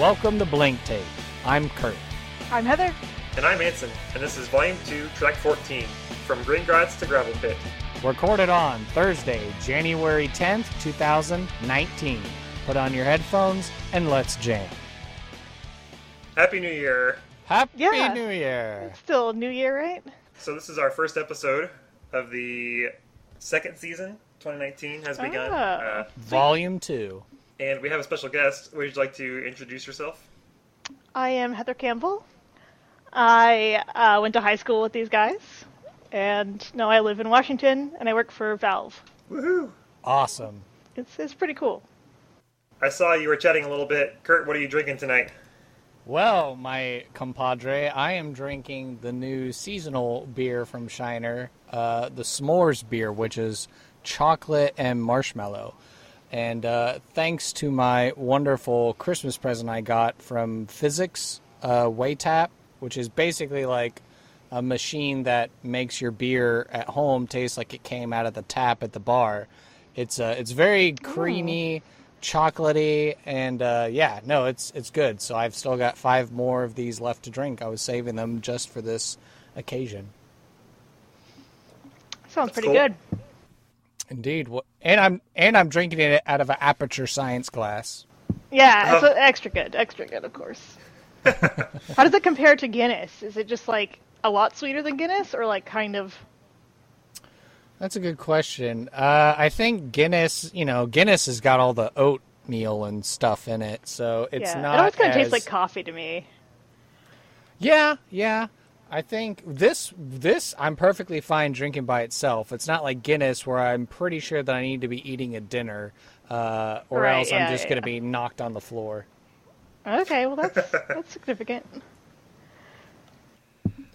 Welcome to Blink Tape. I'm Kurt. I'm Heather. And I'm Anson, and this is Volume 2, Track 14, From Gringotts to Gravel Pit. Recorded on Thursday, January 10th, 2019. Put on your headphones and let's jam. Happy New Year! Happy New Year! It's still New Year, right? So this is our first episode of the second season. 2019 has begun. Volume 2. And we have a special guest. Would you like to introduce yourself? I am Heather Campbell. I went to high school with these guys. And now I live in Washington, and I work for Valve. Woohoo! Awesome. It's pretty cool. I saw you were chatting a little bit. Kurt, what are you drinking tonight? Well, my compadre, I am drinking the new seasonal beer from Shiner, the S'mores beer, which is chocolate and marshmallow. And thanks to my wonderful Christmas present I got from Physics Waytap, which is basically like a machine that makes your beer at home taste like it came out of the tap at the bar. It's very creamy, chocolatey, and it's good. So I've still got 5 more of these left to drink. I was saving them just for this occasion. Sounds pretty cool. good. Indeed, and I'm drinking it out of an Aperture Science glass. Yeah, it's extra good, of course. How does it compare to Guinness? Is it just like a lot sweeter than Guinness, or like kind of? That's a good question. I think Guinness has got all the oatmeal and stuff in it, so it's not. It always kind of tastes like coffee to me. Yeah. I think this I'm perfectly fine drinking by itself. It's not like Guinness where I'm pretty sure that I need to be eating a dinner, or else I'm just going to be knocked on the floor. Okay, well that's significant.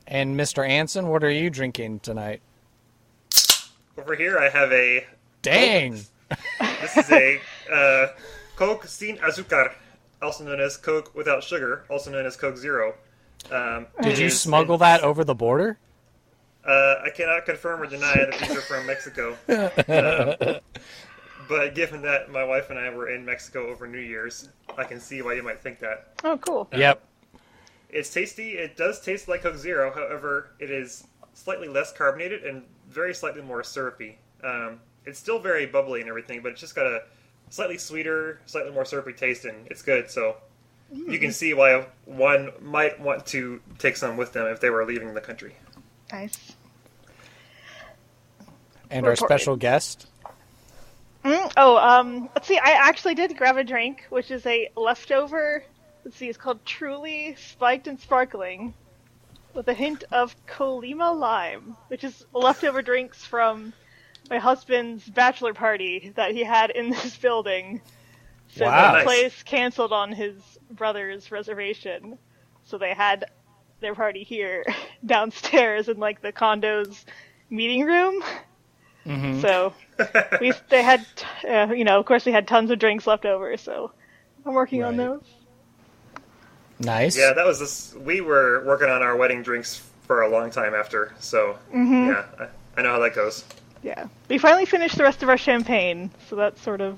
And Mr. Anson, what are you drinking tonight? Over here I have a... Dang! This is a Coke sin azúcar, also known as Coke without sugar, also known as Coke Zero. Did you smuggle that over the border? I cannot confirm or deny that these are from Mexico. But given that my wife and I were in Mexico over New Year's, I can see why you might think that. Oh, cool. Yep. It's tasty. It does taste like Coke Zero. However, it is slightly less carbonated and very slightly more syrupy. It's still very bubbly and everything, but it's just got a slightly sweeter, slightly more syrupy taste, and it's good. So you can see why one might want to take some with them if they were leaving the country. Nice. And our special guest? Let's see. I actually did grab a drink, which is a leftover. Let's see. It's called Truly Spiked and Sparkling, with a hint of Colima Lime, which is leftover drinks from my husband's bachelor party that he had in this building. So the place canceled on his brother's reservation, so they had their party here downstairs in like the condo's meeting room. Mm-hmm. So they had, of course, we had tons of drinks left over. So I'm working on those. Nice. Yeah, that was this. We were working on our wedding drinks for a long time after. So yeah, I know how that goes. Yeah, we finally finished the rest of our champagne, so that's sort of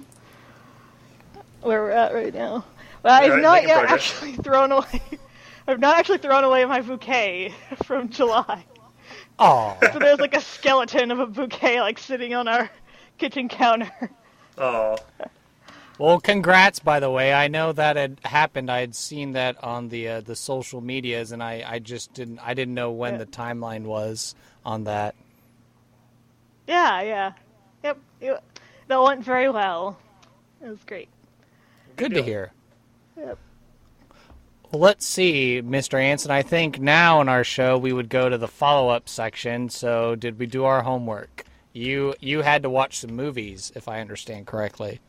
where we're at right now. Well, I've not yet actually thrown away. I've not actually thrown away my bouquet from July. Oh. So there's like a skeleton of a bouquet like sitting on our kitchen counter. Oh. Well, congrats, by the way. I know that had happened. I had seen that on the social medias, and I just didn't know when the timeline was on that. Yeah. Yep. That went very well. It was great. Good to hear. Yep. Well, let's see, Mr. Anson. I think now in our show we would go to the follow-up section. So did we do our homework? You had to watch some movies, if I understand correctly.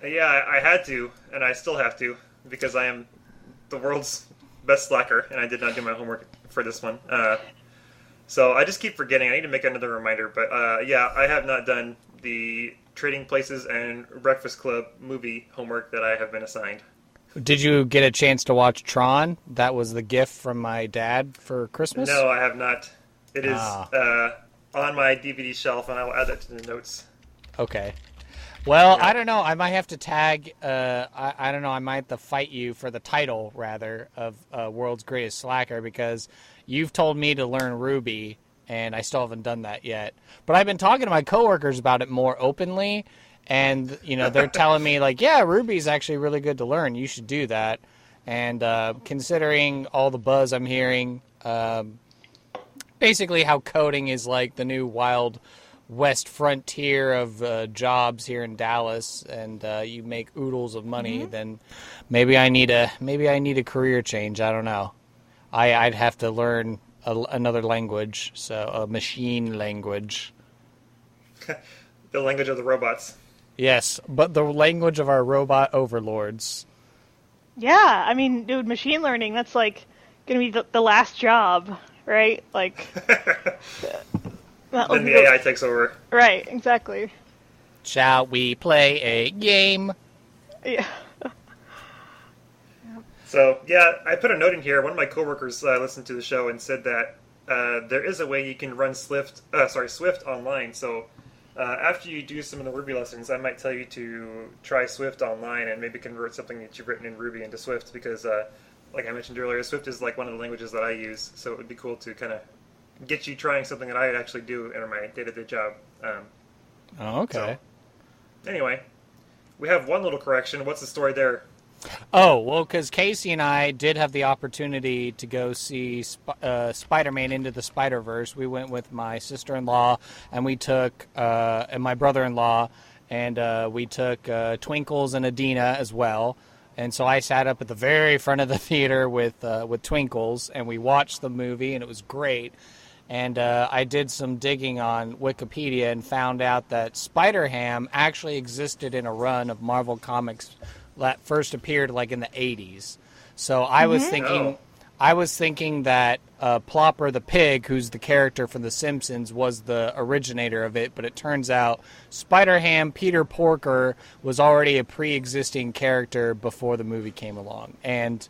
Yeah, I had to, and I still have to, because I am the world's best slacker, and I did not do my homework for this one. So I just keep forgetting. I need to make another reminder. But I have not done the Trading Places and Breakfast Club movie homework that I have been assigned. Did you get a chance to watch Tron? That was the gift from my dad for Christmas? No, I have not. It is on my DVD shelf, and I will add that to the notes. Okay. Well, Yeah. I don't know. I might have to tag. I don't know. I might have to fight you for the title rather of World's Greatest Slacker because you've told me to learn Ruby, and I still haven't done that yet. But I've been talking to my coworkers about it more openly, and they're telling me like, yeah, Ruby's actually really good to learn. You should do that. And considering all the buzz I'm hearing, basically how coding is like the new wild west frontier of jobs here in Dallas, and you make oodles of money, then maybe I need a career change. I don't know. I'd have to learn another language, so a machine language. The language of the robots. Yes, but the language of our robot overlords. Yeah, I mean, dude, machine learning, that's like going to be the last job, right? Like, Then the AI takes over. Right, exactly. Shall we play a game? Yeah. So, yeah, I put a note in here. One of my coworkers listened to the show and said that there is a way you can run Swift online. So, after you do some of the Ruby lessons, I might tell you to try Swift online and maybe convert something that you've written in Ruby into Swift because, like I mentioned earlier, Swift is like one of the languages that I use. So it would be cool to kind of get you trying something that I actually do in my day-to-day job. Okay. So, anyway, we have one little correction. What's the story there? Oh, well, because Casey and I did have the opportunity to go see Spider-Man Into the Spider-Verse. We went with my sister-in-law, and we took, and my brother-in-law, and we took Twinkles and Adina as well. And so I sat up at the very front of the theater with Twinkles, and we watched the movie, and it was great. And I did some digging on Wikipedia and found out that Spider-Ham actually existed in a run of Marvel Comics that first appeared like in the 80s. So I was thinking that Plopper the Pig, who's the character from The Simpsons, was the originator of it, but it turns out Spider-Ham Peter Porker was already a pre-existing character before the movie came along. And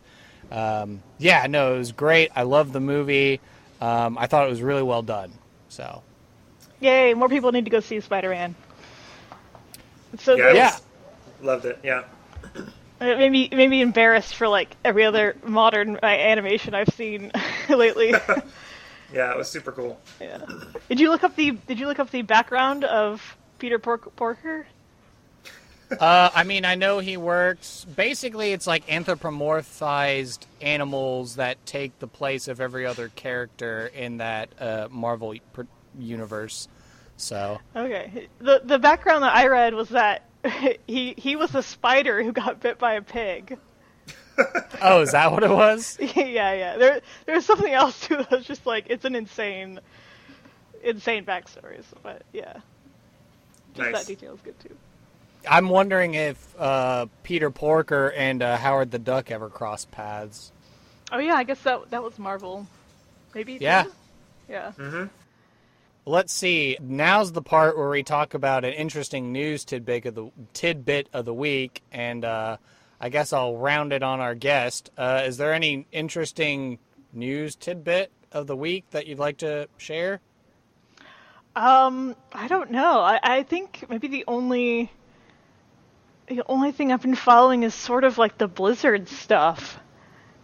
it was great. I loved the movie. I thought it was really well done. So, yay! More people need to go see Spider-Man. It's so Yeah, good. loved it. Yeah. It made me embarrassed for like every other modern animation I've seen lately. Yeah, it was super cool. Yeah. Did you look up the background of Peter Porker? I mean, I know he works. Basically, it's like anthropomorphized animals that take the place of every other character in that Marvel universe. So Okay. The background that I read was that he was a spider who got bit by a pig. Oh, is that what it was? Yeah. There's something else too that was just like it's an insane backstory. But yeah, just Nice. that detail is good too. I'm wondering if Peter Porker and Howard the Duck ever crossed paths. Oh yeah, I guess that was Marvel. Maybe. Yeah. Yeah. Mm-hmm. Let's see. Now's the part where we talk about an interesting news tidbit of the week, and I guess I'll round it on our guest. Is there any interesting news tidbit of the week that you'd like to share? I don't know. I think maybe the only thing I've been following is sort of like the Blizzard stuff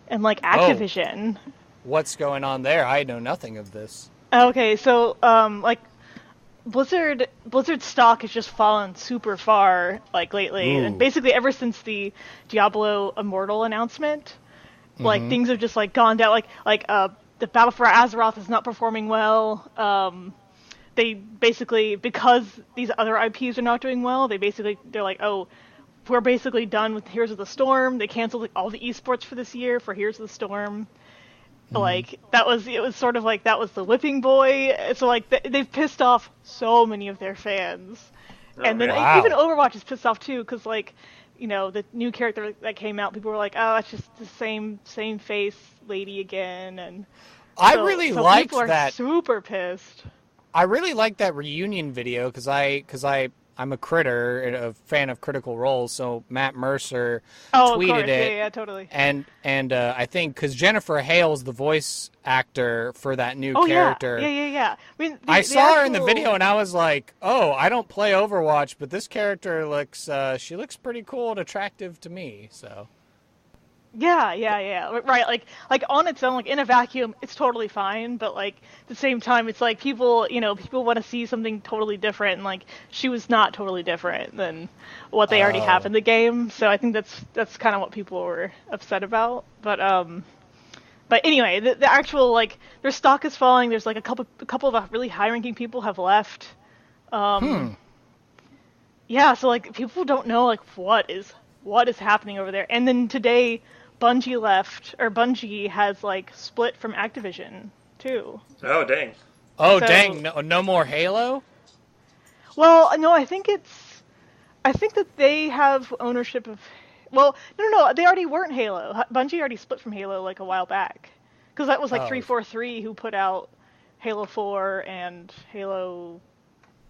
and like Activision. What's going on there? I know nothing of this. Okay, so like Blizzard stock has just fallen super far like lately, and basically ever since the Diablo Immortal announcement, like things have just like gone down. Like the Battle for Azeroth is not performing well. They basically, because these other IPs are not doing well, they're like, oh, we're basically done with Heroes of the Storm. They canceled like, all the esports for this year for Heroes of the Storm. Like it was sort of like that was the whipping boy. So like they've pissed off so many of their fans, and then even Overwatch is pissed off too because like the new character that came out, people were like, oh, it's just the same face lady again, and I really liked people are that. Super pissed. I really liked that reunion video because I I'm a critter, a fan of Critical Role, so Matt Mercer Oh, tweeted of course. it. Yeah, totally. And I think because Jennifer Hale's the voice actor for that new Oh, character. Yeah. I mean, I saw her in the video and I was like, oh, I don't play Overwatch, but this character looks, she looks pretty cool and attractive to me, so. Yeah. Right, like on its own, like in a vacuum, it's totally fine. But like at the same time, it's like people want to see something totally different, and like she was not totally different than what they already have in the game. So I think that's kind of what people were upset about. But anyway, the actual like their stock is falling. There's like a couple of really high-ranking people have left. Yeah, so like people don't know like what is happening over there. And then today, Bungie has like split from Activision too. Oh dang! Oh So- dang! No more Halo. Well, no, I think that they have ownership of. Well, no, they already weren't Halo. Bungie already split from Halo like a while back, because that was like Oh. 343 who put out Halo 4 and Halo,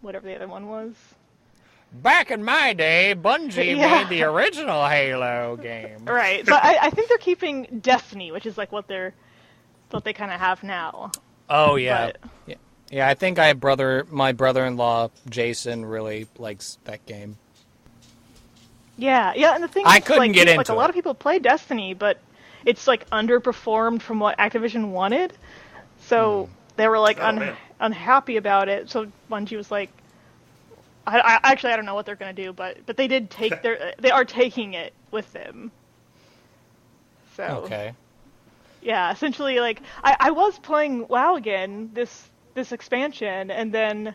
whatever the other one was. Back in my day, Bungie Yeah. made the original Halo game. Right. So I think they're keeping Destiny, which is like what they kind of have now. Oh yeah. But- Yeah, I think my brother-in-law Jason really likes that game. Yeah, and the thing I is, couldn't like, get like into a lot it. of people play Destiny, but it's like underperformed from what Activision wanted. So they were like Oh, man. unhappy about it. So Bungie was like, I don't know what they're gonna do, but they did take they are taking it with them. So Okay. yeah, essentially, like I was playing WoW again this expansion, and then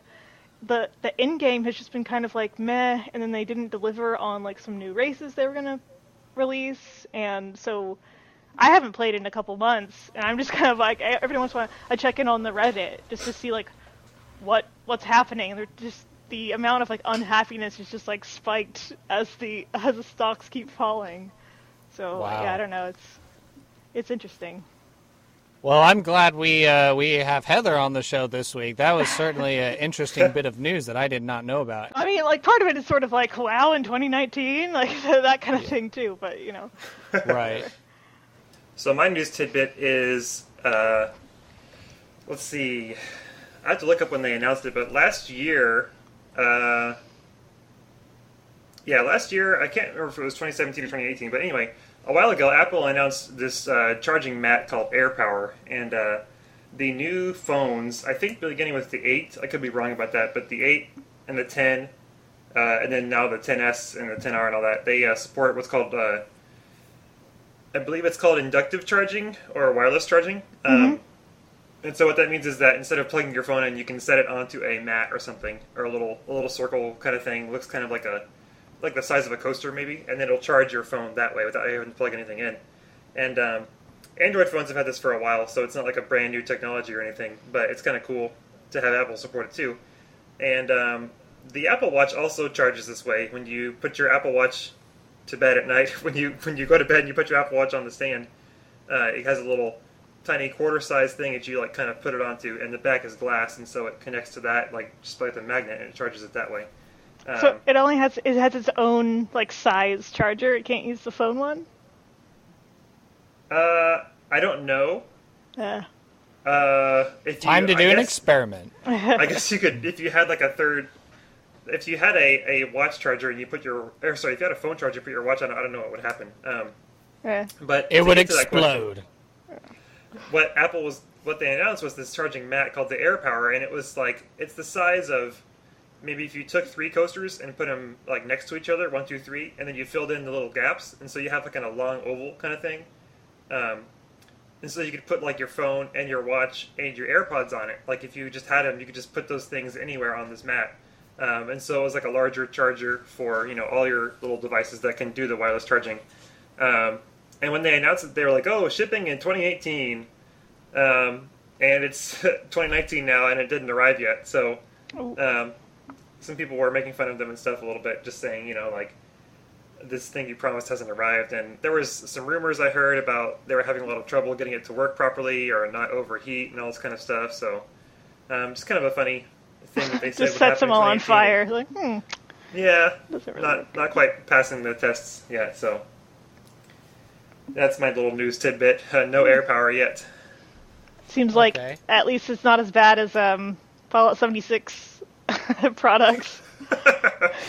the end game has just been kind of like meh, and then they didn't deliver on like some new races they were gonna release, and so I haven't played in a couple months, and I'm just kind of like every once in a while I check in on the Reddit just to see like what's happening. They're just the amount of like unhappiness is just like spiked as the stocks keep falling. So Wow. yeah, I don't know. It's interesting. Well, I'm glad we have Heather on the show this week. That was certainly an interesting bit of news that I did not know about. I mean, like part of it is sort of like wow in 2019, like that kind of thing too. But you know, Right. So my news tidbit is, let's see, I have to look up when they announced it, but last year, I can't remember if it was 2017 or 2018, but anyway, a while ago, Apple announced this charging mat called AirPower, and the new phones, I think beginning with the 8, I could be wrong about that, but the 8 and the 10, and then now the 10S and the 10R and all that, they support what's called, I believe it's called inductive charging or wireless charging. And so what that means is that instead of plugging your phone in, you can set it onto a mat or something, or a little circle kind of thing. Looks kind of like the size of a coaster maybe, and then it'll charge your phone that way without having to plug anything in. And Android phones have had this for a while, so it's not like a brand new technology or anything, but it's kind of cool to have Apple support it too. And the Apple Watch also charges this way. When you put your Apple Watch to bed at night, when you go to bed and you put your Apple Watch on the stand, it has a little tiny quarter-sized thing that you like kind of put it onto, and the back is glass, and so it connects to that like just like the magnet, and it charges it that way. so it has its own like size charger. It can't use the phone one. I don't know. If Time to do an guess- experiment. I guess you could, if you had like if you had a watch charger and you put if you had a phone charger, put your watch on it, I don't know what would happen. But It to would answer that question, explode. what they announced was this charging mat called the AirPower, and it was like, it's the size of maybe if you took 3 coasters and put them like next to each other, 1, 2, 3, and then you filled in the little gaps, and so you have like kind of long oval kind of thing. And so you could put like your phone and your watch and your AirPods on it. Like if you just had them, you could just put those things anywhere on this mat. And so it was like a larger charger for, all your little devices that can do the wireless charging. And when they announced it, they were like, "Oh, shipping in 2018," and it's 2019 now, and it didn't arrive yet. So some people were making fun of them and stuff a little bit, just saying, like, this thing you promised hasn't arrived. And there was some rumors I heard about they were having a lot of trouble getting it to work properly or not overheat and all this kind of stuff. So just kind of a funny thing that they said Just would sets happen them all in on 2018. fire. Like, Yeah, Doesn't really not quite passing the tests yet. So that's my little news tidbit. No air power yet. Seems like Okay. at least it's not as bad as Fallout 76 products.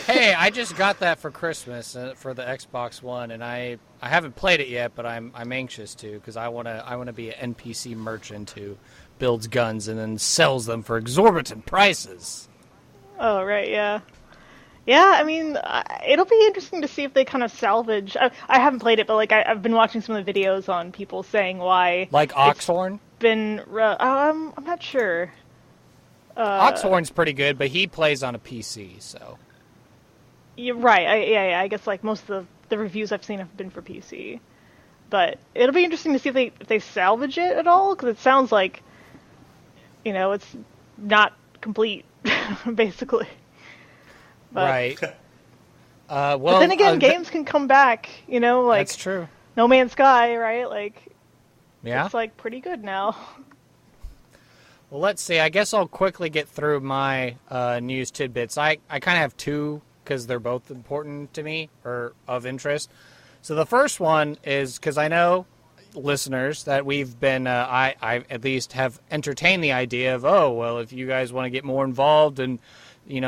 Hey, I just got that for Christmas for the Xbox One, and I haven't played it yet, but I'm anxious to because I wanna be an NPC merchant who builds guns and then sells them for exorbitant prices. Oh, right, yeah. Yeah, I mean, it'll be interesting to see if they kind of salvage. I haven't played it, but like I've been watching some of the videos on people saying why Like Oxhorn? I'm not sure. Oxhorn's pretty good, but he plays on a PC, so. You're right. Yeah. I guess like most of the reviews I've seen have been for PC, but it'll be interesting to see if they salvage it at all because it sounds like, it's not complete, basically. But, Right. Well, but then again, games can come back. Like that's true. No Man's Sky, right? Like, Yeah. it's like pretty good now. Well, let's see. I guess I'll quickly get through my news tidbits. I kind of have two because they're both important to me or of interest. So the first one is because I know, listeners, that we've been, I at least have entertained the idea of, oh, well, if you guys want to get more involved and,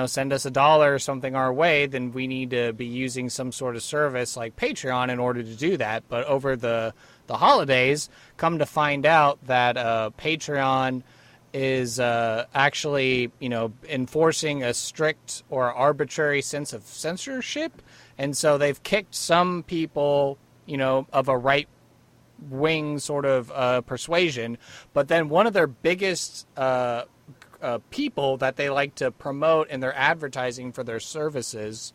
send us $1 or something our way, then we need to be using some sort of service like Patreon in order to do that. But over the holidays, come to find out that Patreon is actually, enforcing a strict or arbitrary sense of censorship. And so they've kicked some people, of a right-wing sort of persuasion. But then one of their biggest people that they like to promote in their advertising for their services,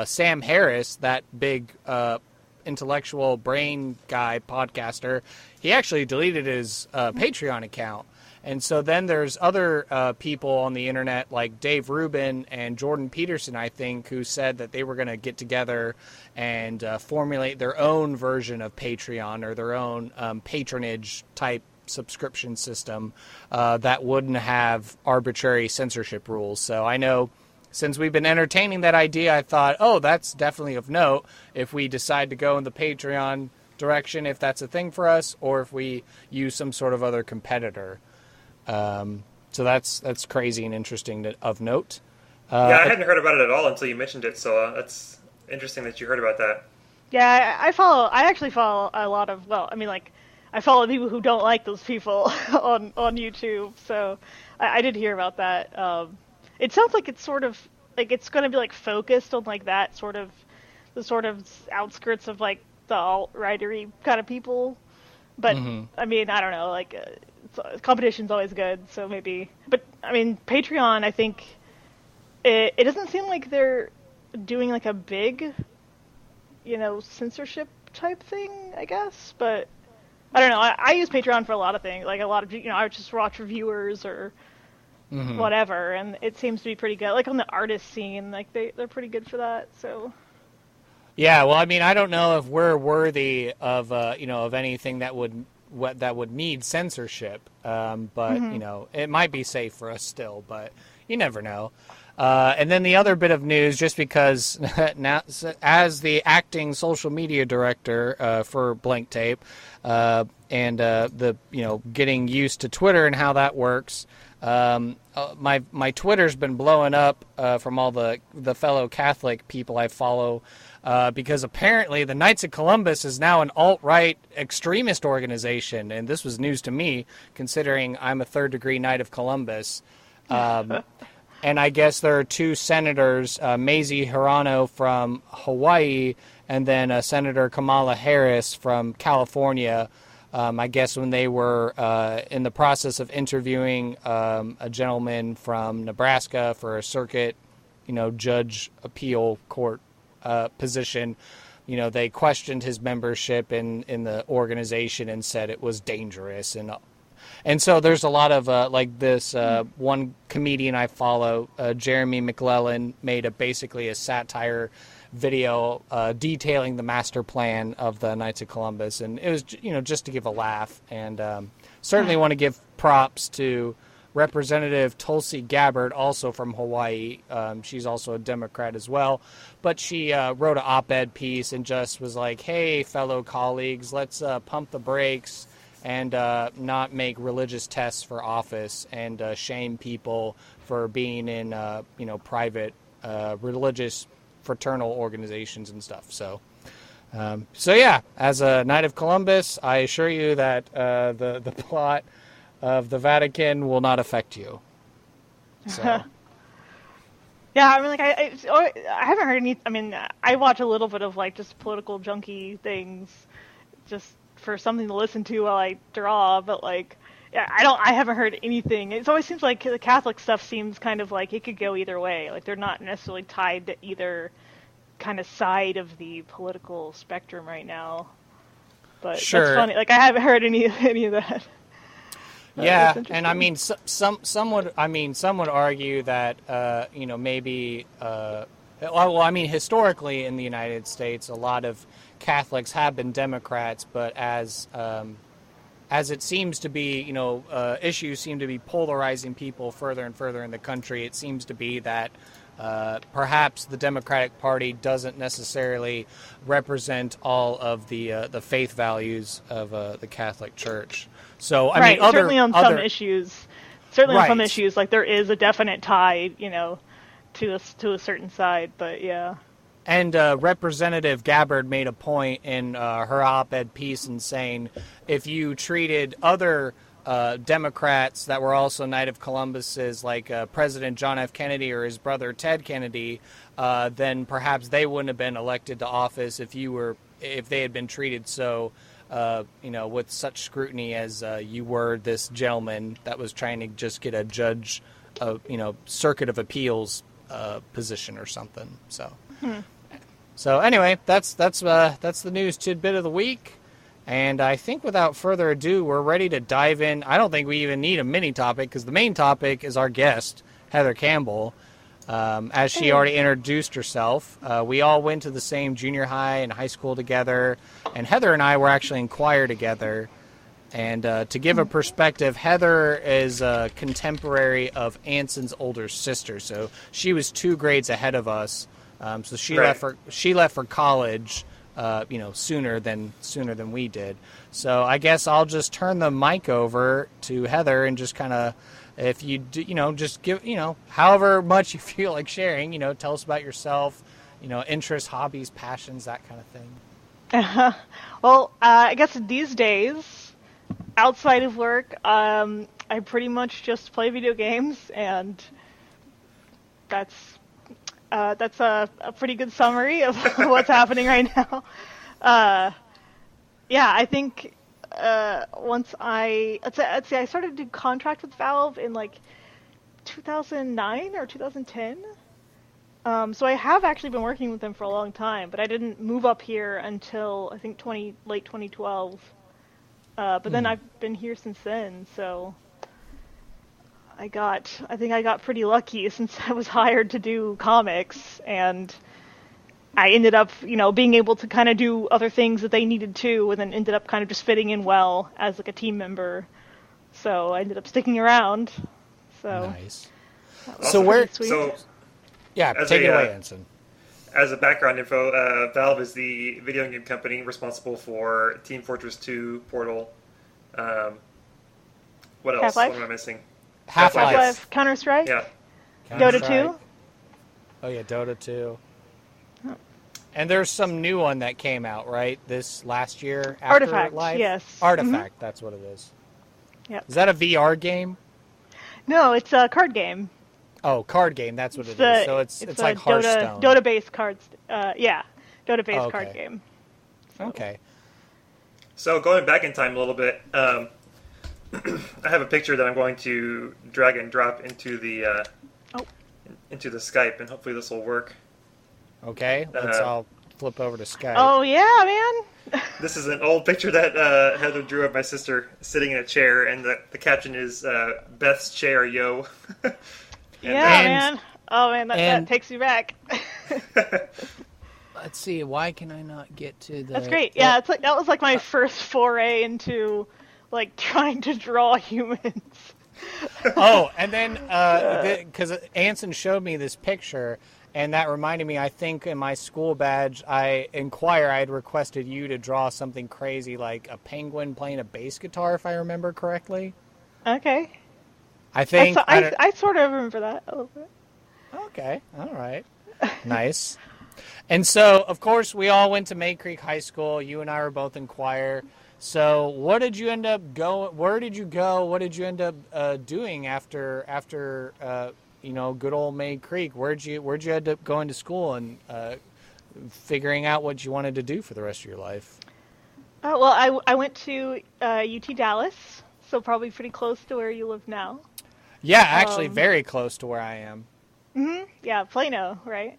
Sam Harris, that big intellectual brain guy podcaster, he actually deleted his Patreon account. And so then there's other people on the internet like Dave Rubin and Jordan Peterson, I think, who said that they were going to get together and formulate their own version of Patreon or their own patronage type subscription system that wouldn't have arbitrary censorship rules. So I know since we've been entertaining that idea, I thought, oh, that's definitely of note if we decide to go in the Patreon direction, if that's a thing for us, or if we use some sort of other competitor. So that's crazy and interesting of note. Yeah, I hadn't heard about it at all until you mentioned it, so that's interesting that you heard about that. Yeah, I actually follow a lot of, I follow people who don't like those people on YouTube, so I did hear about that. It sounds like it's sort of, like it's going to be like focused on like that sort of, the sort of outskirts of like the alt-rightery kind of people, but I mean, I don't know, like competition's always good, so maybe, but I mean, Patreon, I think, it doesn't seem like they're doing like a big, censorship type thing, I guess, but I don't know. I use Patreon for a lot of things. Like a lot of, I would just watch reviewers or whatever, and it seems to be pretty good. Like on the artist scene, like they're pretty good for that. So. Yeah, well, I mean, I don't know if we're worthy of, of anything that would need censorship, but it might be safe for us still, but you never know. And then the other bit of news, just because now, as the acting social media director for Blank Tape, and the getting used to Twitter and how that works, my Twitter's been blowing up from all the fellow Catholic people I follow, because apparently the Knights of Columbus is now an alt-right extremist organization, and this was news to me, considering I'm a third-degree Knight of Columbus. And I guess there are two senators, Mazie Hirono from Hawaii, and then Senator Kamala Harris from California. I guess when they were in the process of interviewing a gentleman from Nebraska for a circuit, judge appeal court position, they questioned his membership in the organization and said it was dangerous. And so there's a lot of, like this one comedian I follow, Jeremy McClellan, made basically a satire video detailing the master plan of the Knights of Columbus. And it was, just to give a laugh. And certainly want to give props to Representative Tulsi Gabbard, also from Hawaii. She's also a Democrat as well. But she wrote an op-ed piece and just was like, hey, fellow colleagues, let's pump the brakes and not make religious tests for office and shame people for being in, private religious fraternal organizations and stuff. So yeah, as a Knight of Columbus, I assure you that the plot of the Vatican will not affect you. So. Yeah, I mean, like, I haven't heard any. I mean, I watch a little bit of like just political junky things, just for something to listen to while I draw. But like, yeah, I haven't heard anything. It always seems like the Catholic stuff seems kind of like it could go either way. Like they're not necessarily tied to either kind of side of the political spectrum right now. But sure. That's funny. Like I haven't heard any of that. Yeah, and I mean, some would argue that maybe historically in the United States, a lot of Catholics have been Democrats, but as it seems to be, issues seem to be polarizing people further and further in the country. It seems to be that perhaps the Democratic Party doesn't necessarily represent all of the faith values of the Catholic Church. So I mean, certainly on some issues, on some issues, like there is a definite tie, to a certain side. But yeah. And Representative Gabbard made a point in her op-ed piece in saying, if you treated other Democrats that were also Knight of Columbuses, like President John F. Kennedy or his brother Ted Kennedy, then perhaps they wouldn't have been elected to office if they had been treated so, with such scrutiny as you were this gentleman that was trying to just get a judge, Circuit of Appeals position or something. So. So anyway, that's the news tidbit of the week, and I think without further ado, we're ready to dive in. I don't think we even need a mini topic because the main topic is our guest, Heather Campbell. As she already introduced herself, we all went to the same junior high and high school together, and Heather and I were actually in choir together. And to give a perspective, Heather is a contemporary of Anson's older sister, so she was 2 grades ahead of us. So she left for college, sooner than we did. So I guess I'll just turn the mic over to Heather and just kind of, if you do, just give, however much you feel like sharing, tell us about yourself, interests, hobbies, passions, that kind of thing. Well, I guess these days, outside of work, I pretty much just play video games, and that's a pretty good summary of what's happening right now. I think once let's say I started to contract with Valve in like 2009 or 2010. So I have actually been working with them for a long time, but I didn't move up here until I think late 2012. But then I've been here since then, so I think I got pretty lucky since I was hired to do comics, and I ended up, being able to kind of do other things that they needed to, and then ended up kind of just fitting in well as like a team member. So I ended up sticking around. So nice. Yeah, take it away, Ensign. As a background info, Valve is the video game company responsible for Team Fortress 2, Portal. What else? Half-Life? What am I missing? Half-Life, Counter-Strike? Yeah. Dota 2? Oh, yeah, Dota 2. Oh. And there's some new one that came out, right? This last year? Artifact, Live? yes. Artifact, that's what it is. Yep. Is that a VR game? No, it's a card game. Oh, card game, that's what it is. So it's like Hearthstone. Dota-based cards. Dota-based card game. So. Okay. So going back in time a little bit, I have a picture that I'm going to drag and drop into the Skype, and hopefully this will work. Okay, I'll flip over to Skype. Oh yeah, man. This is an old picture that Heather drew of my sister sitting in a chair, and the caption is "Beth's chair, yo." Man. Oh man, that takes me back. Let's see. Why can I not get to the? That's great. Yeah, it's like that was like my first foray into like trying to draw humans. Oh, and then because Anson showed me this picture, and that reminded me. I think in my school badge, I had requested you to draw something crazy like a penguin playing a bass guitar, if I remember correctly. Okay. I think I sort of remember that a little bit. Okay, all right, nice. And so, of course, we all went to May Creek High School. You and I were both in choir. So, what did you end up going? Where did you go? What did you end up doing after good old May Creek? Where'd you end up going to school and figuring out what you wanted to do for the rest of your life? Well, I went to UT Dallas, so probably pretty close to where you live now. Yeah, actually, very close to where I am. Mm-hmm. Yeah, Plano, right?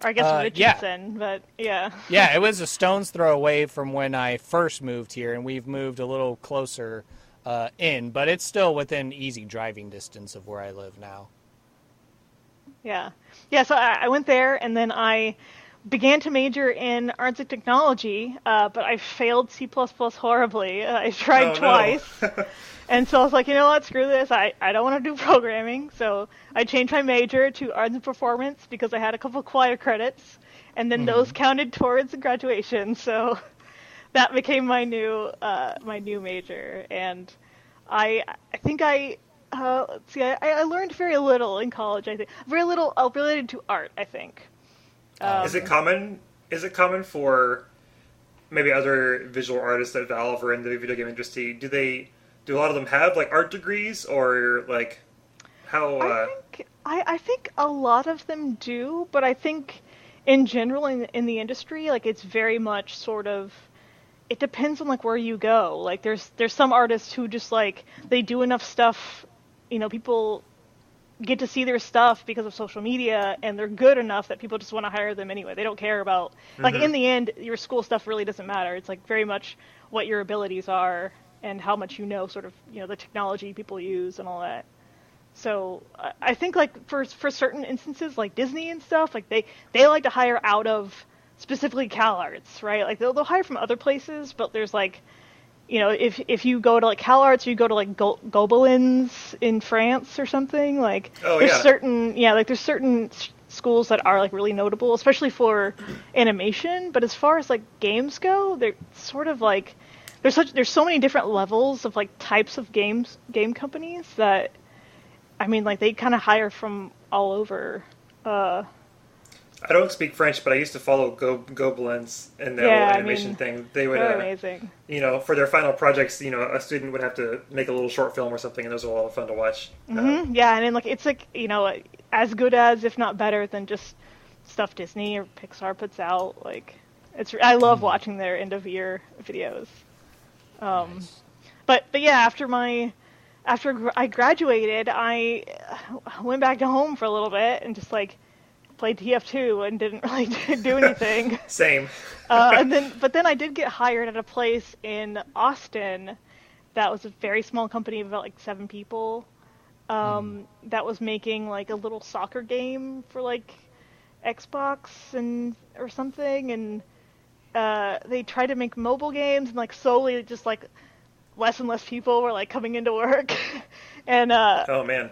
Or I guess Richardson, yeah. But yeah. Yeah, it was a stone's throw away from when I first moved here, and we've moved a little closer in, but it's still within easy driving distance of where I live now. Yeah. Yeah, so I went there, and then I began to major in arts and technology, but I failed C++ horribly. I tried twice. No. And so I was like, you know what, screw this. I don't want to do programming. So I changed my major to arts and performance because I had a couple choir credits, and then those counted towards graduation. So that became my new major. And I think I learned very little in college. I think very little related to art. I think. Is it common? Is it common for maybe other visual artists at Valve or in the video game industry? Do a lot of them have like art degrees, or like how? I think a lot of them do, but I think in general in the industry, like it's very much sort of. It depends on like where you go. Like there's some artists who just like they do enough stuff, people get to see their stuff because of social media, and they're good enough that people just want to hire them anyway. They don't care about like in the end, your school stuff really doesn't matter. It's like very much what your abilities are and how much sort of the technology people use and all that. So I think like for certain instances like Disney and stuff, like they like to hire out of specifically CalArts, right? Like they'll hire from other places, but there's like if you go to like CalArts or you go to like Gobelins in France or something, like there's certain schools that are like really notable, especially for animation. But as far as like games go, they're sort of like there's so many different levels of like types of game companies that like they kind of hire from all over. I don't speak French, but I used to follow Gobelins and their whole animation thing. They would, amazing. For their final projects, a student would have to make a little short film or something, and those were a lot of fun to watch. Mm-hmm. Yeah, and then like it's like as good as, if not better than, just stuff Disney or Pixar puts out. Like I love watching their end of year videos. Nice. But yeah, after I graduated, I went back to home for a little bit and just like played TF2 and didn't really do anything. Same. But then I did get hired at a place in Austin that was a very small company of about like 7 people that was making like a little soccer game for like Xbox or something, and they tried to make mobile games, and like slowly just like less and less people were like coming into work. And oh man.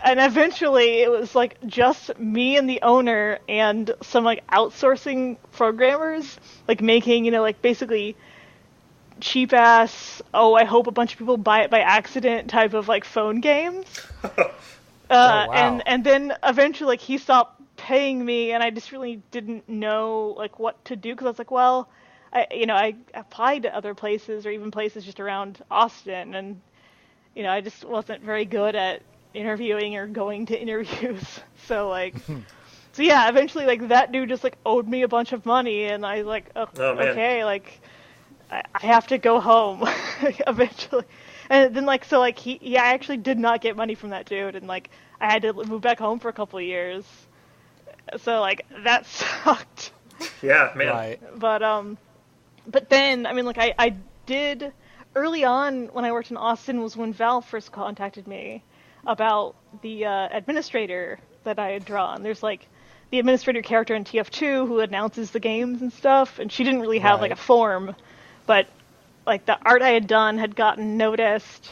And eventually it was like just me and the owner and some like outsourcing programmers like making, like basically cheap ass, I hope a bunch of people buy it by accident type of like phone games. Wow. And then eventually like he stopped paying me, and I just really didn't know like what to do, because I was like, well, I applied to other places or even places just around Austin, and I just wasn't very good at interviewing or going to interviews. So like so yeah, eventually like that dude just like owed me a bunch of money, and I was like, okay, like I have to go home eventually. And then like so like I actually did not get money from that dude, and like I had to move back home for a couple of years. So like that sucked. Yeah, man. Right. But then like I did early on when I worked in Austin was when Valve first contacted me about the administrator that I had drawn. There's like the administrator character in TF2 who announces the games and stuff, and she didn't really have like a form, but like the art I had done had gotten noticed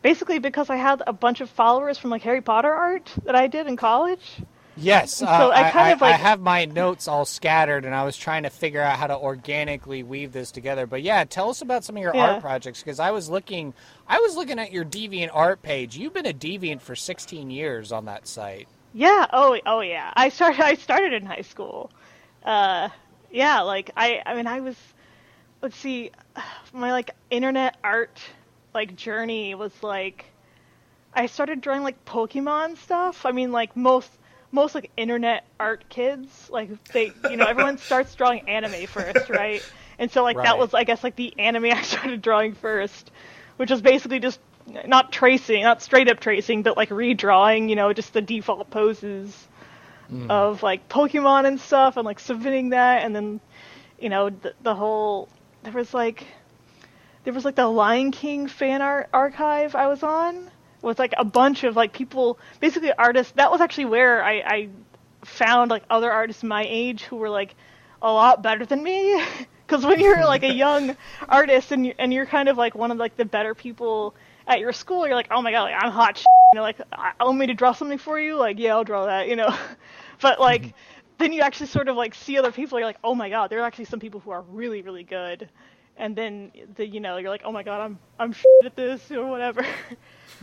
basically because I had a bunch of followers from like Harry Potter art that I did in college. Yes, So I kind of like I have my notes all scattered, and I was trying to figure out how to organically weave this together. But yeah, tell us about some of your art projects, because I was looking at your DeviantArt page. You've been a Deviant for 16 years on that site. Yeah. Oh yeah. I started in high school. Yeah. Like I mean, I was. Let's see, my like internet art like journey was like, I started drawing like Pokemon stuff. I mean, like most like internet art kids, like they, everyone starts drawing anime first, right? And so like that was, I guess, like the anime I started drawing first, which was basically just not straight up tracing, but like redrawing, just the default poses of like Pokemon and stuff, and like submitting that, and then the whole there was like the Lion King fan art archive I was on, with like a bunch of like people, basically artists. That was actually where I found like other artists my age who were like a lot better than me. Because when you're like a young artist and you're kind of like one of like the better people at your school, you're like, oh my god, like, I'm hot shit. Like, I want me to draw something for you? Like, yeah, I'll draw that, But like, then you actually sort of like see other people. You're like, oh my god, there are actually some people who are really, really good. And then you're like, oh my god, I'm shit at this or whatever.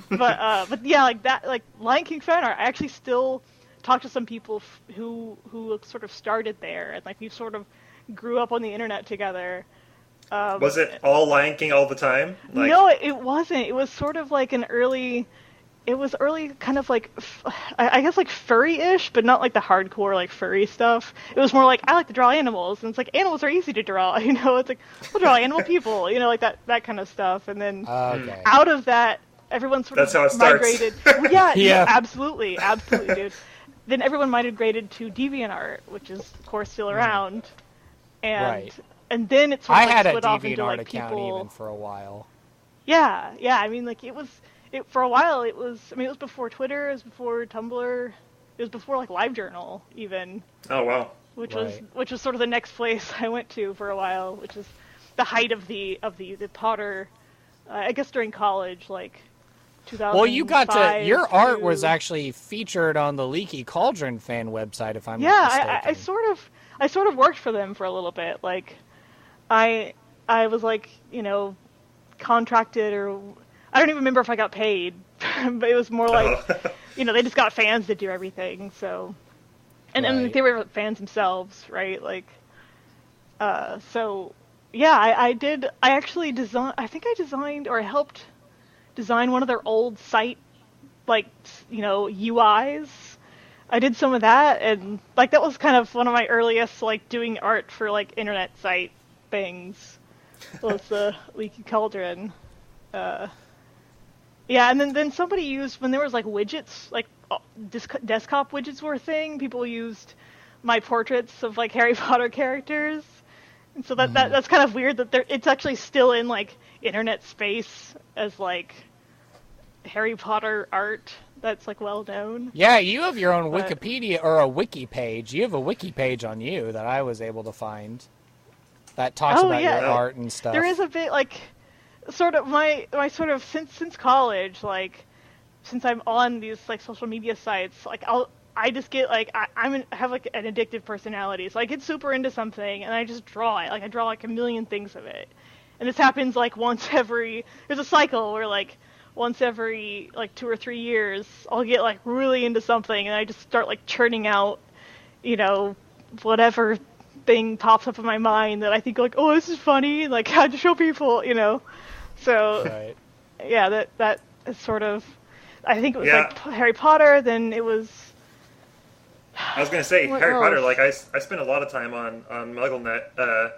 But yeah, like that, like Lion King fan art, I actually still talk to some people who sort of started there, and like we sort of grew up on the internet together. Was it all Lion King all the time? Like... No, it wasn't. It was sort of like it was early kind of like, I guess like furry-ish, but not like the hardcore like furry stuff. It was more like, I like to draw animals, and it's like, animals are easy to draw, it's like, we'll draw animal people, like that kind of stuff. And then out of that, everyone sort of migrated. Well, yeah, absolutely, dude. Then everyone migrated to DeviantArt, which is of course still around, and then it sort of like split off into like people. I had a DeviantArt account even for a while. Yeah, I mean, like it was. For a while, it was before Twitter, it was before Tumblr, it was before like LiveJournal even. Oh wow! Which was sort of the next place I went to for a while, which is the height of the Potter. I guess during college, like 2005. Well, you got your art was actually featured on the Leaky Cauldron fan website, if I'm not mistaken. Yeah, I sort of worked for them for a little bit. Like, I was like contracted or. I don't even remember if I got paid, but it was more like, they just got fans to do everything. So, and they were fans themselves, right? Like, so yeah, I actually designed. I think I designed or helped design one of their old site, like UIs. I did some of that, and like that was kind of one of my earliest like doing art for like internet site things. Was the Leaky Cauldron. Yeah, and then somebody used, when there was like widgets, like desktop widgets were a thing, people used my portraits of like Harry Potter characters. And so that's kind of weird that it's actually still in like internet space as like Harry Potter art that's like well known. Yeah, you have your own Wikipedia or a wiki page. You have a wiki page on you that I was able to find that talks about your art and stuff. There is a bit like sort of my sort of since college, like since I'm on these like social media sites, like I just get like I have like an addictive personality, so I get super into something and I just draw it. Like I draw like a million things of it, and this happens like there's a cycle where like once every like 2 or 3 years I'll get like really into something and I just start like churning out, whatever thing pops up in my mind that I think like, oh, this is funny, like how to show people, So, yeah, that is sort of, I think it was like Harry Potter, then it was... I was going to say, Harry Potter, like I spent a lot of time on MuggleNet, another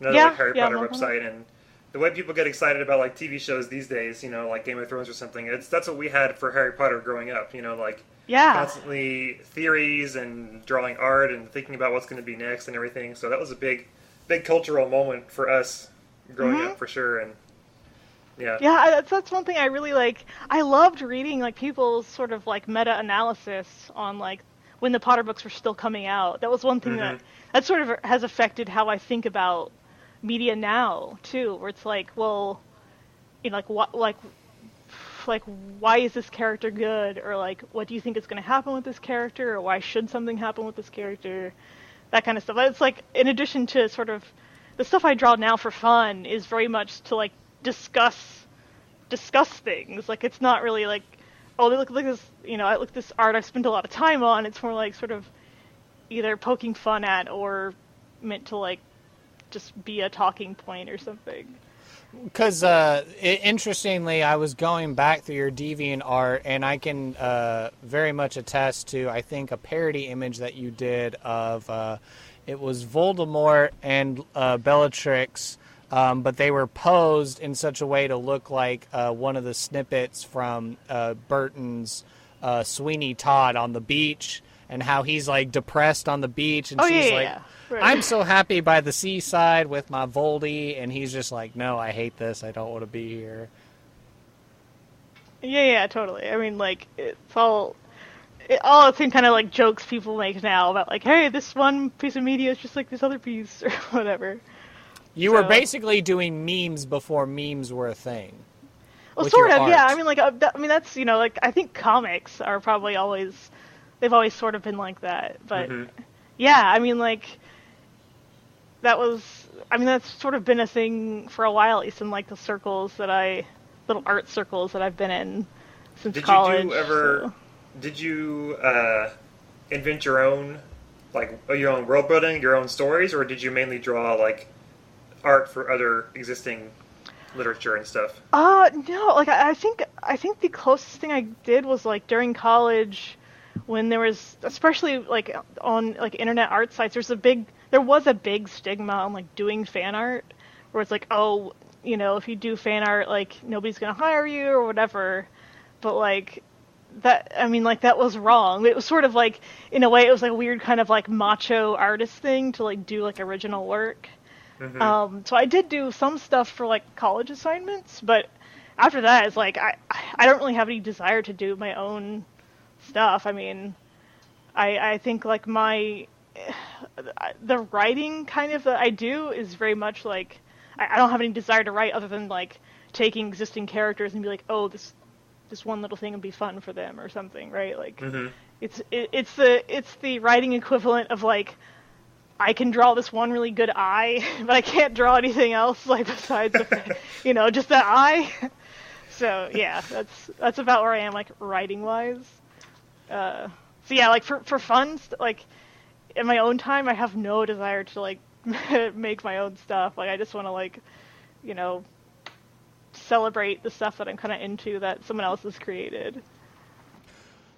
like Harry Potter website, and the way people get excited about like TV shows these days, like Game of Thrones or something, that's what we had for Harry Potter growing up, like constantly theories and drawing art and thinking about what's going to be next and everything. So that was a big cultural moment for us growing up for sure. And yeah, that's one thing I really like. I loved reading like people's sort of like meta-analysis on like when the Potter books were still coming out. That was one thing that sort of has affected how I think about media now too, where it's like, well, like what, like like, why is this character good, or like, what do you think is going to happen with this character, or why should something happen with this character, that kind of stuff. It's like, in addition to sort of the stuff I draw now for fun is very much to like discuss things. Like, it's not really like, oh, look this, I look this art I've spent a lot of time on. It's more like sort of either poking fun at or meant to like just be a talking point or something. Because, interestingly, I was going back through your DeviantArt, and I can very much attest to, I think, a parody image that you did of, it was Voldemort and Bellatrix, but they were posed in such a way to look like one of the snippets from Burton's Sweeney Todd on the beach, and how he's, like, depressed on the beach, and she's like... Yeah. Right. I'm so happy by the seaside with my Voldy, and he's just like, no, I hate this. I don't want to be here. Yeah, totally. I mean, like, it's all the same kind of, like, jokes people make now about, like, hey, this one piece of media is just like this other piece, or whatever. You were basically doing memes before memes were a thing. Well, sort of, yeah. I mean, like, that's, like, I think comics are probably they've always sort of been like that. But, yeah, I mean, like... that's sort of been a thing for a while, at least in like the little art circles that I've been in since college. Did you invent your own world building, your own stories, or did you mainly draw like art for other existing literature and stuff? No, like I think the closest thing I did was like during college when there was, especially like on like internet art sites, there was a big stigma on like doing fan art, where it's like, oh, if you do fan art, like nobody's gonna hire you or whatever. But like that, I mean, like that was wrong. It was sort of like, in a way, it was like a weird kind of like macho artist thing to like do like original work. So I did do some stuff for like college assignments, but after that, it's like I don't really have any desire to do my own stuff. I mean, I think like the writing kind of that I do is very much like I don't have any desire to write other than like taking existing characters and be like, oh, this one little thing would be fun for them or something, right? Like it's the writing equivalent of like, I can draw this one really good eye, but I can't draw anything else like besides just that eye. So yeah, that's about where I am like writing wise. So yeah, like for fun, like in my own time, I have no desire to like make my own stuff. Like I just want to like, celebrate the stuff that I'm kind of into that someone else has created.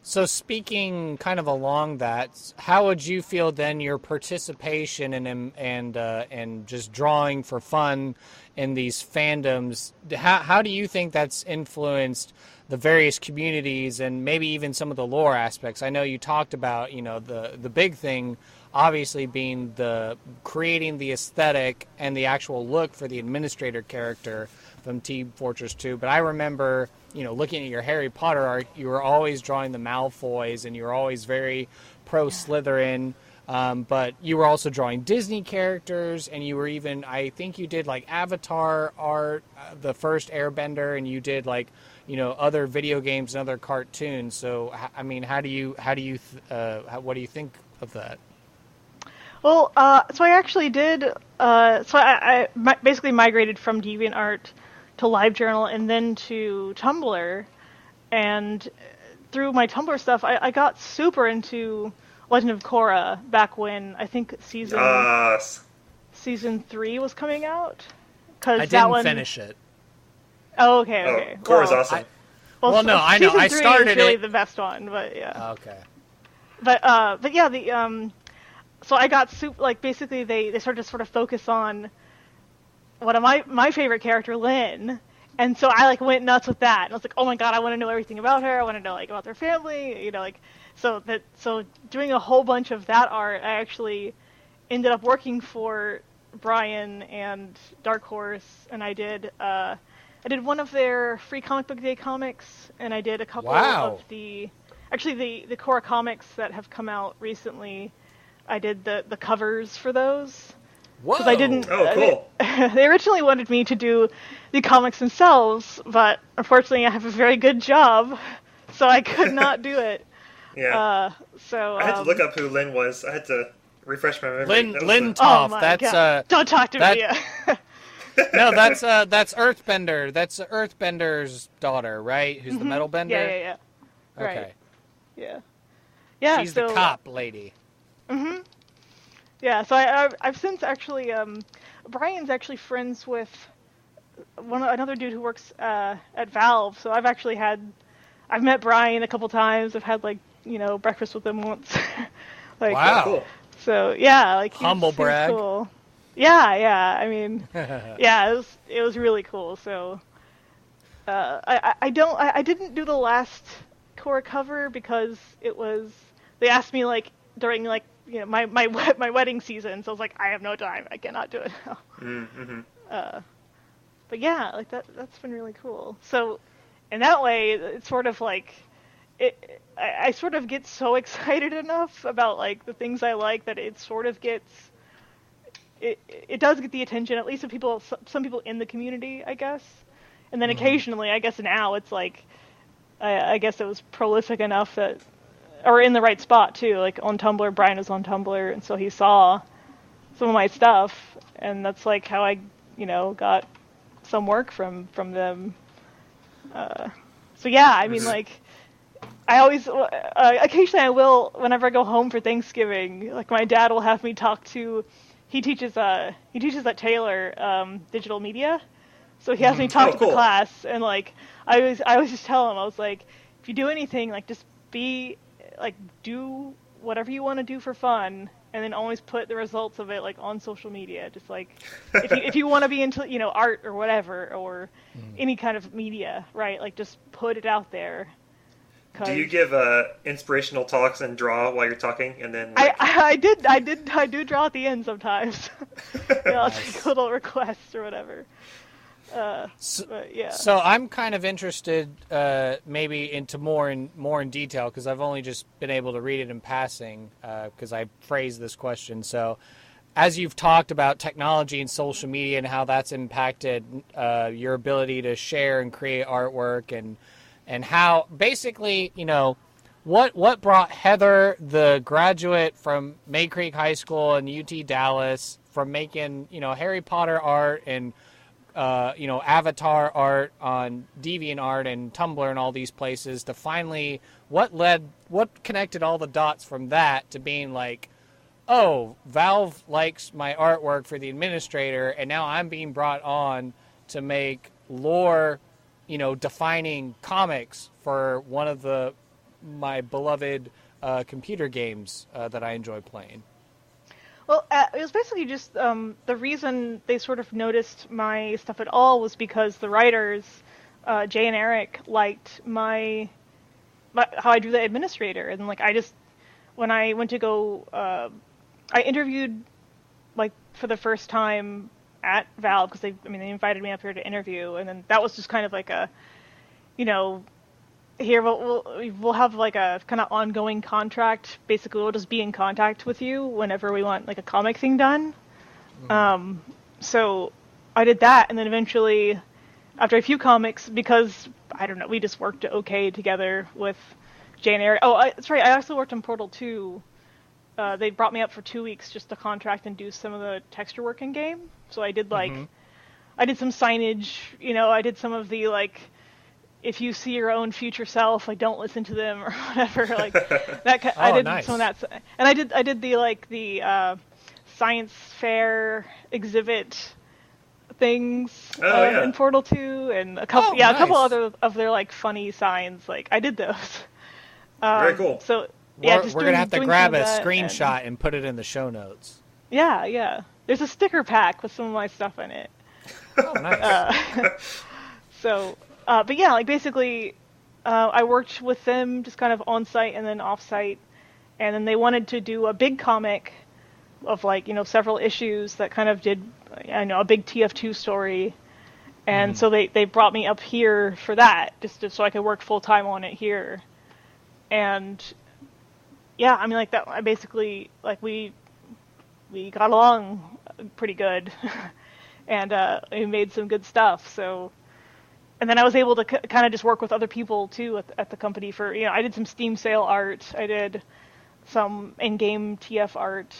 So speaking kind of along that, how would you feel then your participation and just drawing for fun in these fandoms? How do you think that's influenced the various communities and maybe even some of the lore aspects? I know you talked about, the big thing obviously being the creating the aesthetic and the actual look for the administrator character from Team Fortress 2. But I remember, looking at your Harry Potter art, you were always drawing the Malfoys and you were always very pro Slytherin. But you were also drawing Disney characters, and you were even, I think you did like Avatar art, the first Airbender, and you did like, other video games and other cartoons. So, I mean, what do you think of that? Well, so I actually did, I basically migrated from DeviantArt to LiveJournal and then to Tumblr, and through my Tumblr stuff, I got super into Legend of Korra back when I think season 3 was coming out. I didn't finish it. Oh, okay. Korra's awesome. I know. I started is really it. The best one, but yeah. Okay. But yeah, so I got basically they started to sort of focus on one of my favorite character, Lynn. And so I went nuts with that. And I was like, oh my god, I want to know everything about her. I want to know about their family, So doing a whole bunch of that art, I actually ended up working for Brian and Dark Horse, and I did one of their free comic book day comics, and I did a couple of the Korra comics that have come out recently. I did the covers for those. Whoa! Because I didn't. Oh, cool. They originally wanted me to do the comics themselves, but unfortunately I have a very good job, so I could not do it. Yeah. So I had to look up who Lynn was. I had to refresh my memory. Lynn Oh Toff. my That's God. Don't talk to me. no, that's Earthbender. That's Earthbender's daughter, right? Who's the metal bender? Yeah. Okay. Right. Yeah. Yeah. She's so, the cop lady. Yeah. So I've since actually Brian's actually friends with another dude who works at Valve. So I've met Brian a couple times. I've had breakfast with him once. Wow. Cool. So yeah, Humble brag. Cool. Yeah. I mean, yeah, it was really cool. So I didn't do the last core cover because they asked me during my wedding season, so I was like, I have no time, I cannot do it now. Mm-hmm. But yeah, that's been really cool. So in that way, it's sort of I sort of get so excited enough about the things I like that it sort of gets it does get the attention, at least of some people in the community, I guess. And then occasionally, I guess now it's I guess it was prolific enough that, or in the right spot too. On Tumblr, Brian was on Tumblr, and so he saw some of my stuff, and that's how I, got some work from them. So yeah, I mean, I always, occasionally I will, whenever I go home for Thanksgiving, my dad will have me talk to, he teaches at Taylor, digital media. So he has me talk to the class, and I always just tell him, I was like, if you do anything, just do whatever you want to do for fun, and then always put the results of it on social media. Just if you want to be into art or whatever, or any kind of media, right? Just put it out there. Do you give inspirational talks and draw while you're talking, and then? I do draw at the end sometimes. I'll take little requests or whatever. Yeah. So I'm kind of interested, maybe into more in detail, because I've only just been able to read it in passing, because I phrased this question. So, as you've talked about technology and social media and how that's impacted your ability to share and create artwork, and how basically, what brought Heather, the graduate from May Creek High School and UT Dallas, from making Harry Potter art and Avatar art on DeviantArt and Tumblr and all these places, to finally, what connected all the dots from that to being oh, Valve likes my artwork for the administrator, and now I'm being brought on to make lore, defining comics for one of my beloved computer games that I enjoy playing. Well, it was basically just the reason they sort of noticed my stuff at all was because the writers, Jay and Eric, liked my how I drew the administrator, and when I went to go, I interviewed for the first time at Valve, because they invited me up here to interview, and then that was just kind of here we'll have a kind of ongoing contract. Basically, we'll just be in contact with you whenever we want a comic thing done. So I did that, and then eventually, after a few comics, because I don't know, we just worked okay together with Jay and Eric. Oh, that's right. I also worked on Portal 2. They brought me up for 2 weeks just to contract and do some of the texture work in game. So I did I did some signage. I did some of the if you see your own future self, don't listen to them or whatever. That. I did nice. some of that, and I did the science fair exhibit things in Portal 2, and a couple nice. a couple other of their funny signs. I did those. Very cool. So we're gonna have to grab a screenshot and put it in the show notes. Yeah. There's a sticker pack with some of my stuff in it. Oh, nice. So. But yeah, basically, I worked with them just kind of on site and then off site, and then they wanted to do a big comic of several issues that kind of did, a big TF2 story, and so they brought me up here for that, so I could work full time on it here, and yeah, that I basically we got along pretty good, and we made some good stuff. So, and then I was able to kind of just work with other people too at the company for, I did some Steam sale art, I did some in-game TF art.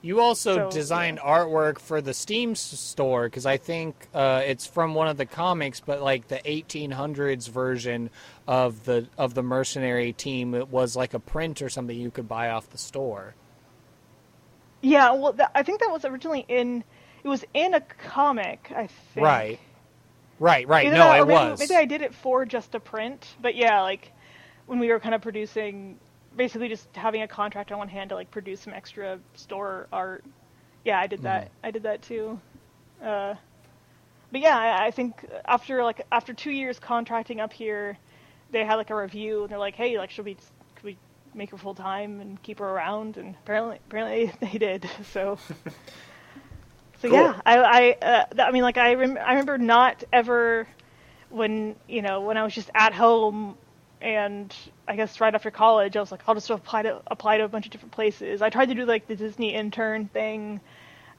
You also designed artwork for the Steam store, because I think it's from one of the comics, but like the 1800s version of the mercenary team, it was like a print or something you could buy off the store. Yeah, well, I think that was originally it was in a comic, I think. Right. Either No, that, it was. Maybe I did it for just a print, but yeah, like when we were kind of producing, basically just having a contract on one hand to like produce some extra store art. Yeah, I did that. I did that too. But yeah, I think after 2 years contracting up here, they had like a review and they're like, hey, like could we make her full time and keep her around? And apparently they did. So. So cool. Yeah, I mean, like I remember not ever when I was just at home, and I guess right after college, I was like, I'll just apply to a bunch of different places. I tried to do like the Disney intern thing,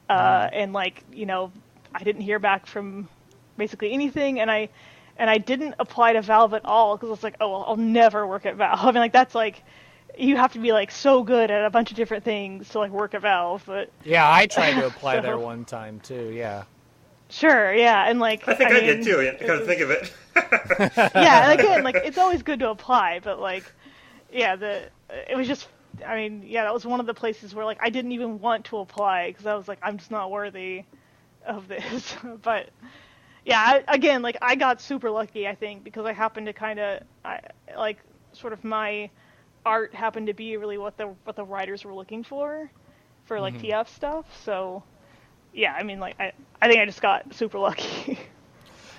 and like I didn't hear back from basically anything, and I didn't apply to Valve at all because I was like, oh, well, I'll never work at Valve. I mean, like that's like. You have to be like so good at a bunch of different things to like work at Valve, but yeah, I tried to apply there one time too. Yeah, sure, yeah, and like I think I did too. You kind of think of it. Yeah, and again, like it's always good to apply, but like, yeah, it was just, I mean, yeah, that was one of the places where like I didn't even want to apply because I was like, I'm just not worthy of this. But yeah, again, like I got super lucky, I think, because I happened to kind of, like, sort of my art happened to be really what the writers were looking for like TF stuff. So yeah, I mean, like I think I just got super lucky.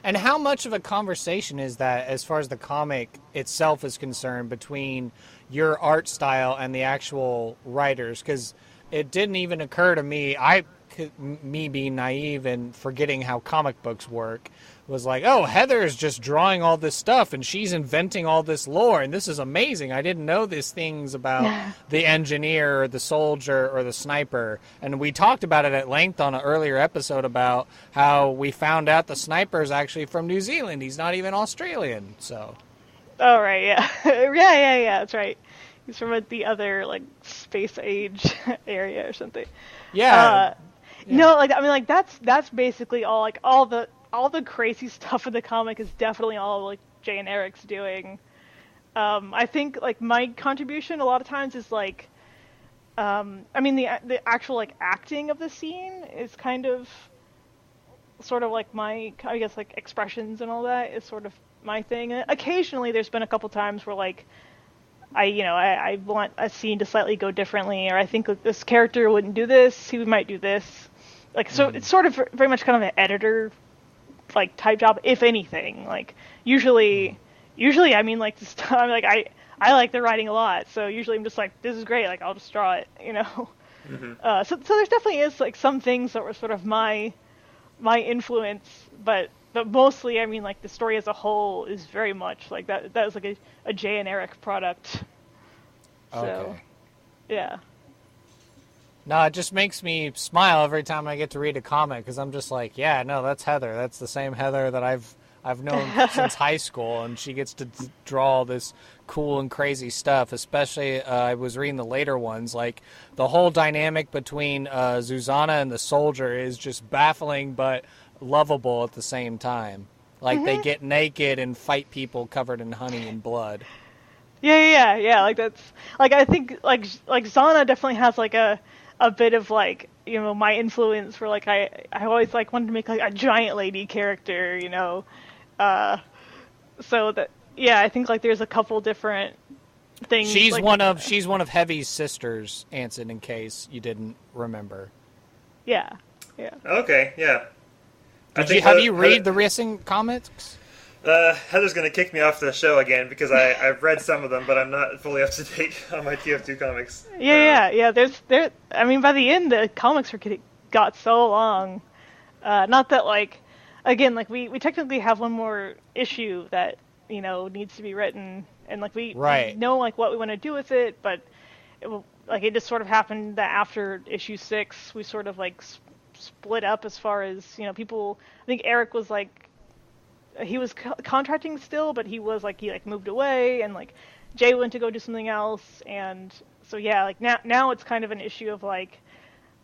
And how much of a conversation is that as far as the comic itself is concerned between your art style and the actual writers? Because it didn't even occur to me, me being naive and forgetting how comic books work, was like, oh, Heather's just drawing all this stuff and she's inventing all this lore and this is amazing. I didn't know these things about the engineer or the soldier or the sniper. And we talked about it at length on an earlier episode about how we found out the sniper is actually from New Zealand. He's not even Australian. So. Oh, right, yeah. yeah, that's right. He's from the other, like, space age area or something. Yeah. No, like, I mean, like, that's basically all, like, all the crazy stuff in the comic is definitely all like Jay and Eric's doing. I think like my contribution a lot of times is like, I mean the actual like acting of the scene is kind of sort of like my, I guess, like expressions and all that is sort of my thing. And occasionally there's been a couple times where like I want a scene to slightly go differently, or I think like, this character wouldn't do this, he might do this. Like, so it's sort of very much kind of an editor like type job, if anything. Like usually I mean like this time, like I like the writing a lot, so usually I'm just like, this is great, like I'll just draw it, so there's definitely is like some things that were sort of my influence, but mostly I mean like the story as a whole is very much like that was like a Jay and Eric product. So okay. Yeah. No, it just makes me smile every time I get to read a comic, because I'm just like, yeah, no, that's Heather. That's the same Heather that I've known since high school, and she gets to draw all this cool and crazy stuff. Especially, I was reading the later ones, like the whole dynamic between Zuzana and the soldier is just baffling but lovable at the same time. Like they get naked and fight people covered in honey and blood. Yeah. Like that's like, I think like Zana definitely has like a bit of like, my influence for like I always like wanted to make like a giant lady character, so that, yeah, I think like there's a couple different things. She's like, one of Heavy's sisters, Anson, in case you didn't remember. Yeah. Okay, yeah. Have you read the racing comics? Heather's going to kick me off the show again because I've read some of them, but I'm not fully up to date on my TF2 comics. Yeah. I mean, by the end, the comics got so long. Not that, like, again, like, we technically have one more issue that, needs to be written, and, like, we know, like, what we want to do with it, but, like it just sort of happened that after issue 6, we sort of like split up as far as, people. I think Eric was like, he was contracting still, but he moved away, and like Jay went to go do something else, and so yeah, like now it's kind of an issue of like,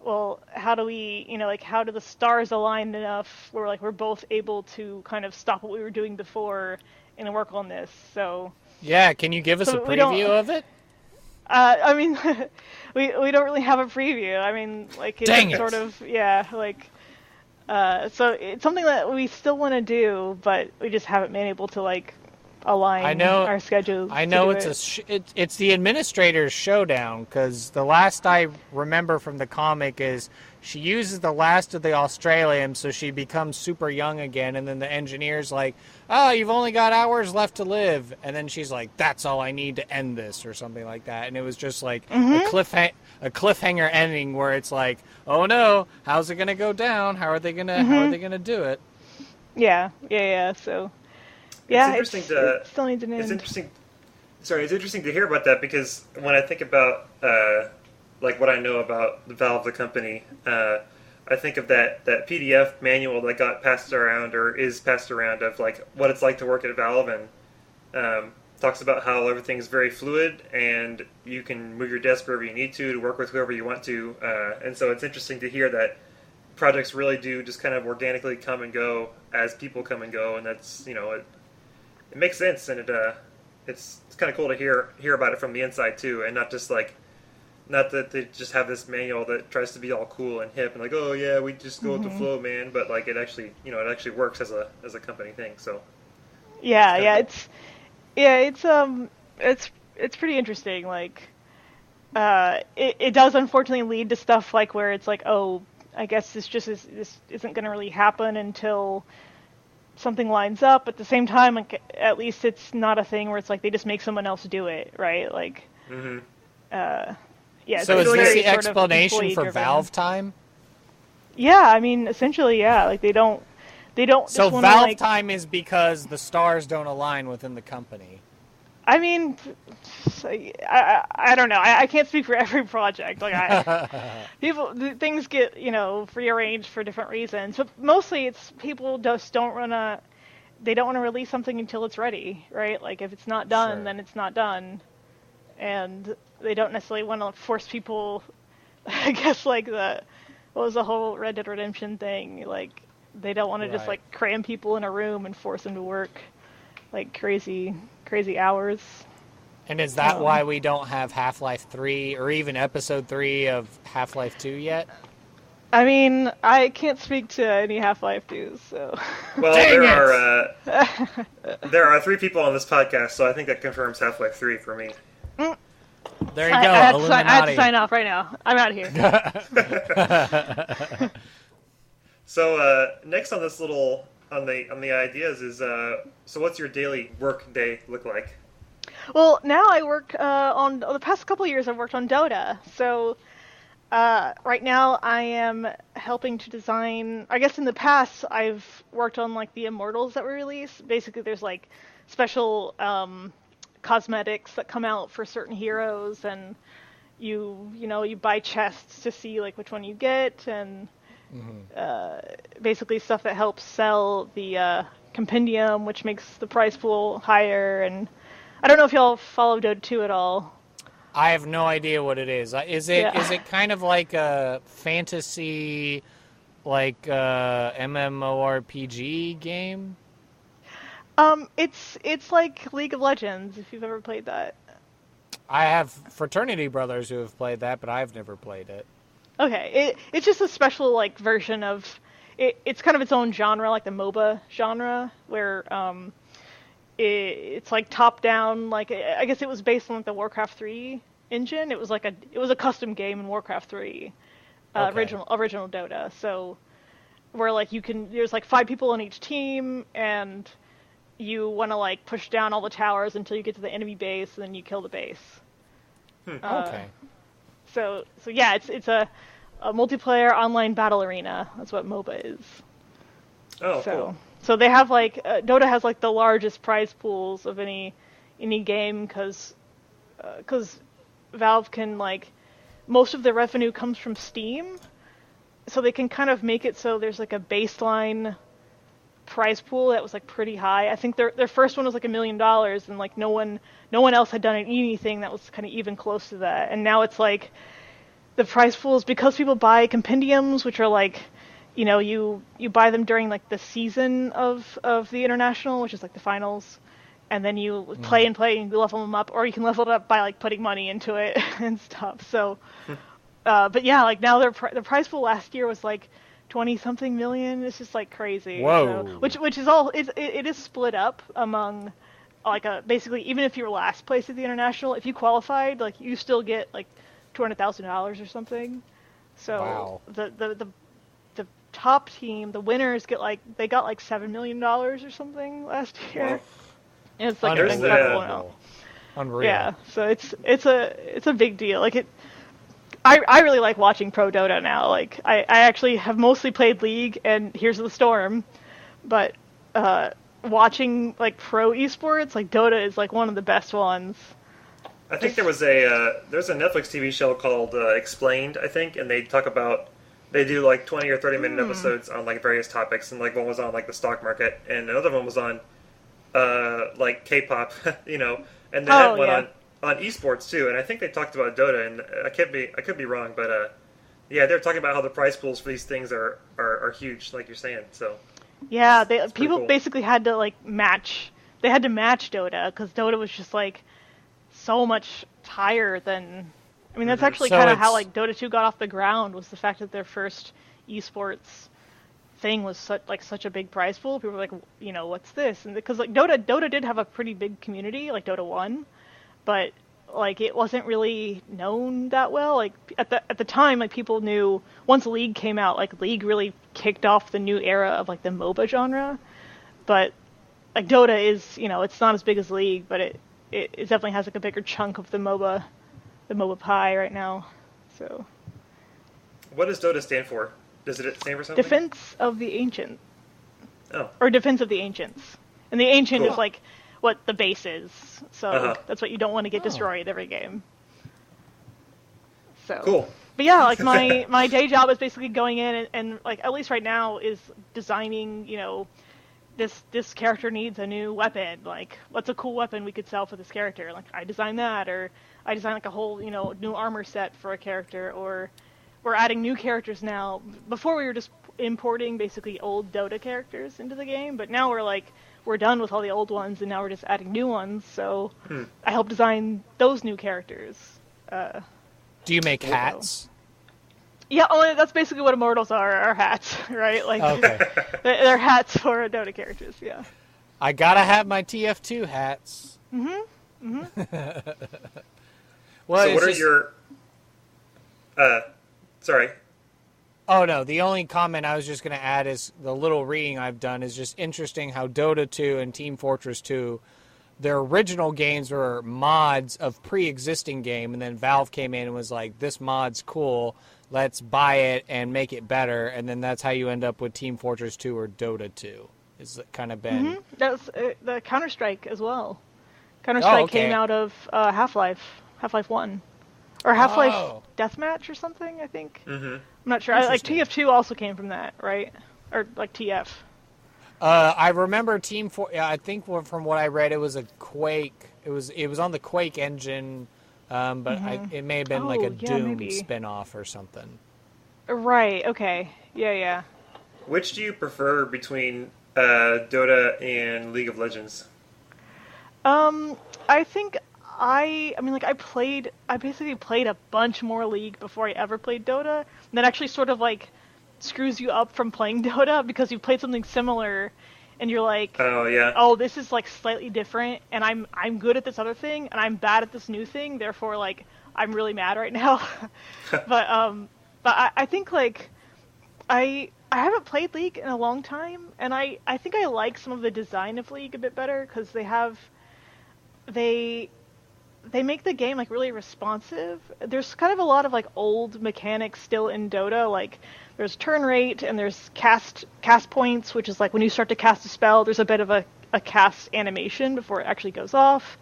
well, how do we, how do the stars align enough where like we're both able to kind of stop what we were doing before and work on this? So yeah, can you give us a preview of it? I mean, we don't really have a preview. I mean, like it's sort of like. So it's something that we still want to do, but we just haven't been able to like align our schedules. I know it's the administrator's showdown, because the last I remember from the comic is she uses the last of the Australium, so she becomes super young again, and then the engineer's like, "Oh, you've only got hours left to live," and then she's like, "That's all I need to end this," or something like that, and it was just like a cliffhanger ending where it's like, "Oh no, how's it gonna go down? How are they gonna do it?" Yeah. So. Yeah, it's interesting it still needs an end. It's interesting to hear about that, because when I think about like what I know about the Valve, the company, I think of that PDF manual that got passed around, or is passed around, of like what it's like to work at Valve, and talks about how everything's very fluid and you can move your desk wherever you need to work with whoever you want to, and so it's interesting to hear that projects really do just kind of organically come and go as people come and go, and that's it makes sense, and it's kind of cool to hear about it from the inside too, and not just like, not that they just have this manual that tries to be all cool and hip and like, oh yeah, we just go with the flow, man, but like it actually works as a company thing. So it's pretty interesting. Like it does unfortunately lead to stuff like where it's like, oh, I guess this isn't going to really happen until something lines up. At the same time, like, at least it's not a thing where it's like they just make someone else do it, right? Like, yeah. So is this the explanation for Valve time? Yeah, I mean, essentially, yeah. Like they don't. So Valve time is because the stars don't align within the company. I mean, I don't know. I can't speak for every project. Like things get rearranged for different reasons, but mostly it's people just don't want to release something until it's ready, right? Like if it's not done, then it's not done, and they don't necessarily want to force people. I guess like what was the whole Red Dead Redemption thing? Like they don't want to just like cram people in a room and force them to work like crazy hours. And is that why we don't have Half-Life 3 or even Episode 3 of Half-Life 2 yet? I mean, I can't speak to any Half-Life 2s, so... Well, there are 3 people on this podcast, so I think that confirms Half-Life 3 for me. There you go, Illuminati. I have to sign off right now. I'm out of here. So, next on this little... On the ideas is, so what's your daily work day look like? Well, now I work on the past couple of years. I've worked on Dota. So right now I am helping to design. I guess in the past I've worked on like the Immortals that were released. Basically, there's like special cosmetics that come out for certain heroes, and you buy chests to see like which one you get, and basically stuff that helps sell the compendium, which makes the prize pool higher. And I don't know if y'all follow Dota 2 at all. I have no idea what it is. Is it kind of like a fantasy, like MMORPG game? It's like League of Legends, if you've ever played that. I have fraternity brothers who have played that, but I've never played it. Okay, it's just a special like version of it. It's kind of its own genre, like the MOBA genre, where it's like top down. Like I guess it was based on like the Warcraft 3 engine. It was a custom game in Warcraft 3, original Dota. So where like there's like 5 people on each team, and you want to like push down all the towers until you get to the enemy base, and then you kill the base. Okay. So yeah, it's a multiplayer online battle arena. That's what MOBA is. Oh, cool. So they have like Dota has like the largest prize pools of any game because Valve can like most of the revenue comes from Steam, so they can kind of make it so there's like a baseline prize pool that was like pretty high. I think their first one was like $1 million, and like no one else had done anything that was kind of even close to that. And now it's like the prize pool is because people buy compendiums, which are like, you buy them during like the season of the international, which is like the finals, and then you play and you level them up, or you can level it up by like putting money into it and stuff. So, but yeah, like now the prize pool last year was like 20-something million. It's just like crazy. Whoa. So, which is all it is split up among like basically, even if you were last place at the international, if you qualified, like you still get like $200,000 or something. So wow. the top team, the winners got like $7 million or something last year. Wow. And it's like Unreal. Yeah, so it's a big deal. Like I really like watching Pro Dota now. Like I actually have mostly played League and Here's the Storm, but watching like pro esports, like Dota is like one of the best ones. I think there's a Netflix TV show called Explained, I think, and they do like 20 or 30 minute episodes on like various topics, and like one was on like the stock market, and another one was on like K-pop, and they had one on esports too, and I think they talked about Dota, and I could be wrong, but yeah, they're talking about how the prize pools for these things are huge, like you're saying. So yeah, people cool. basically had to like match. They had to match Dota because Dota was just like so much higher than. I mean, that's actually kind of how like Dota 2 got off the ground, was the fact that their first esports thing was such a big prize pool. People were like, what's this? And because like Dota did have a pretty big community, like Dota 1, but like it wasn't really known that well. Like at the time, like people knew once League came out, like League really kicked off the new era of like the MOBA genre. But like Dota is, it's not as big as League, but it definitely has like a bigger chunk of the MOBA pie right now. So what does Dota stand for? Does it stand for something? Defense of the Ancient. Oh. Or Defense of the Ancients. And the Ancient Cool. is like what the base is. So that's what you don't want to get destroyed every game. So cool. But yeah, like my day job is basically going in and like at least right now is designing, this character needs a new weapon. Like, what's a cool weapon we could sell for this character? Like, I design that, or I design like a whole, new armor set for a character, or we're adding new characters now. Before we were just importing basically old Dota characters into the game, but now we're done with all the old ones, and now we're just adding new ones. So I help design those new characters. Do you make hats? Yeah, that's basically what immortals are hats, right? Like, okay. They're hats for Dota characters, yeah. I gotta have my TF2 hats. Mm-hmm. Well, so what are your... sorry. Oh, no, the only comment I was just going to add is the little reading I've done is just interesting how Dota 2 and Team Fortress 2, their original games were mods of pre-existing game, and then Valve came in and was like, this mod's cool, let's buy it and make it better, and then that's how you end up with Team Fortress 2 or Dota 2. It's kind of been... Mm-hmm. That was the Counter-Strike as well. Counter-Strike came out of Half-Life 1. Or Half-Life Deathmatch or something, I think. Mm-hmm. I'm not sure. Like TF2 also came from that, right? Or like TF. I remember I think from what I read, it was a Quake. It was on the Quake engine, but it may have been like a Doom spinoff or something. Right. Okay. Yeah. Which do you prefer between Dota and League of Legends? I think I basically played a bunch more League before I ever played Dota. And that actually sort of like screws you up from playing Dota because you played something similar and you're like, oh, this is like slightly different and I'm good at this other thing and I'm bad at this new thing, therefore like I'm really mad right now. but I think like I haven't played League in a long time, and I think I like some of the design of League a bit better because they make the game like really responsive. There's kind of a lot of like old mechanics still in Dota, like there's turn rate and there's cast points, which is like when you start to cast a spell, there's a bit of a cast animation before it actually goes off.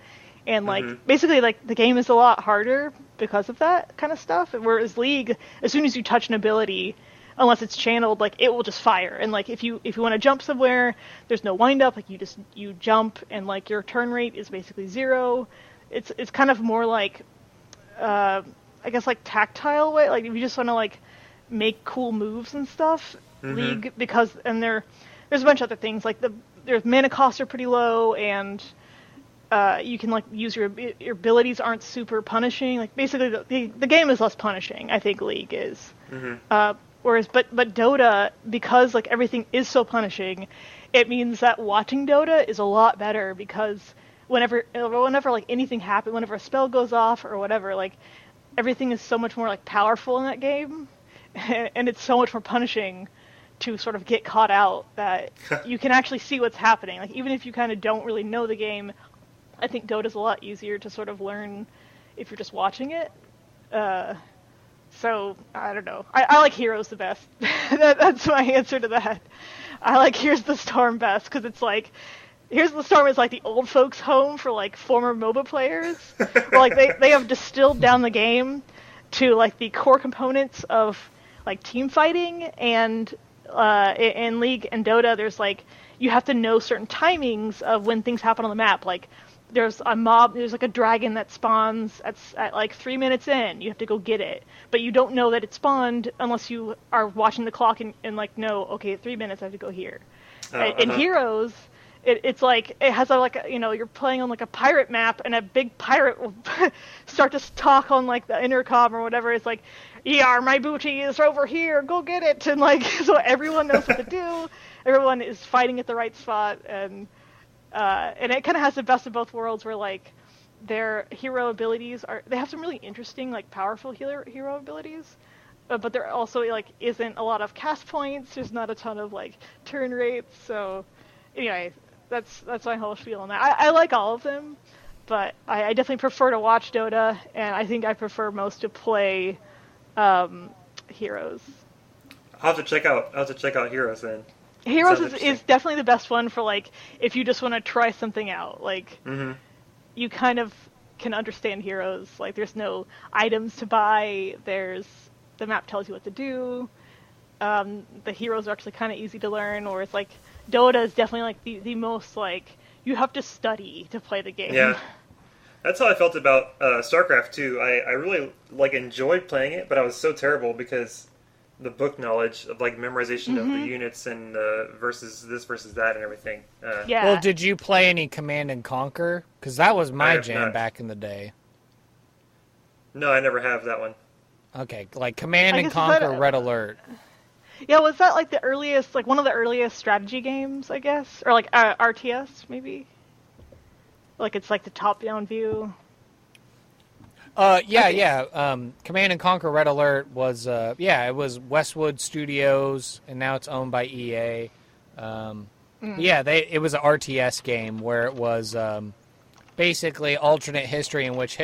And like basically like the game is a lot harder because of that kind of stuff. Whereas League, as soon as you touch an ability, unless it's channeled, like it will just fire. And like if you want to jump somewhere, there's no wind up. Like you jump and like your turn rate is basically 0. It's kind of more like I guess like tactile way. Like if you just want to like make cool moves and stuff, League, because there's a bunch of other things like there's mana costs are pretty low, and you can like use your abilities aren't super punishing. Like basically the game is less punishing, I think League is. Whereas but Dota, because like everything is so punishing, it means that watching Dota is a lot better, because whenever like anything happens, whenever a spell goes off or whatever, like everything is so much more like powerful in that game, and it's so much more punishing to sort of get caught out that you can actually see what's happening. Like even if you kind of don't really know the game, I think Dota's a lot easier to sort of learn if you're just watching it. So I don't know. I like Heroes the best. That's my answer to that. I like Here's the Storm best because it's like Here's the Storm is like the old folks' home for like former MOBA players. Where, like they have distilled down the game to like the core components of like team fighting, and in League and Dota, there's like you have to know certain timings of when things happen on the map. Like there's like a dragon that spawns at like 3 minutes in. You have to go get it, but you don't know that it spawned unless you are watching the clock and like know, okay, at 3 minutes I have to go here. In Heroes, it's like it has you're playing on like a pirate map, and a big pirate will start to talk on like the intercom or whatever. It's like, yeah, my booty is over here, go get it, and like so everyone knows what to do. Everyone is fighting at the right spot, and it kind of has the best of both worlds, where like their hero abilities they have some really interesting like powerful hero abilities, but there also like isn't a lot of cast points. There's not a ton of like turn rates. So anyway, that's my whole spiel on that. I like all of them, but I definitely prefer to watch Dota, and I think I prefer most to play Heroes. I'll have to check out Heroes then. Heroes is definitely the best one for like if you just want to try something out. Like you kind of can understand Heroes. Like there's no items to buy. The map tells you what to do. The heroes are actually kind of easy to learn. Or it's like Dota is definitely like the most like you have to study to play the game. Yeah, that's how I felt about StarCraft 2. I really like enjoyed playing it, but I was so terrible because the book knowledge of like memorization of the units and versus this versus that and everything. Yeah. Well, did you play any Command and Conquer? Because that was my jam back in the day. No, I never have that one. Okay, like Command and Conquer Red Alert. Yeah, was that like the earliest, like one of the earliest strategy games, I guess? Or like RTS, maybe? Like it's like the top-down view? Yeah. Command and Conquer Red Alert was, it was Westwood Studios, and now it's owned by EA. Yeah, it was an RTS game where it was basically alternate history in which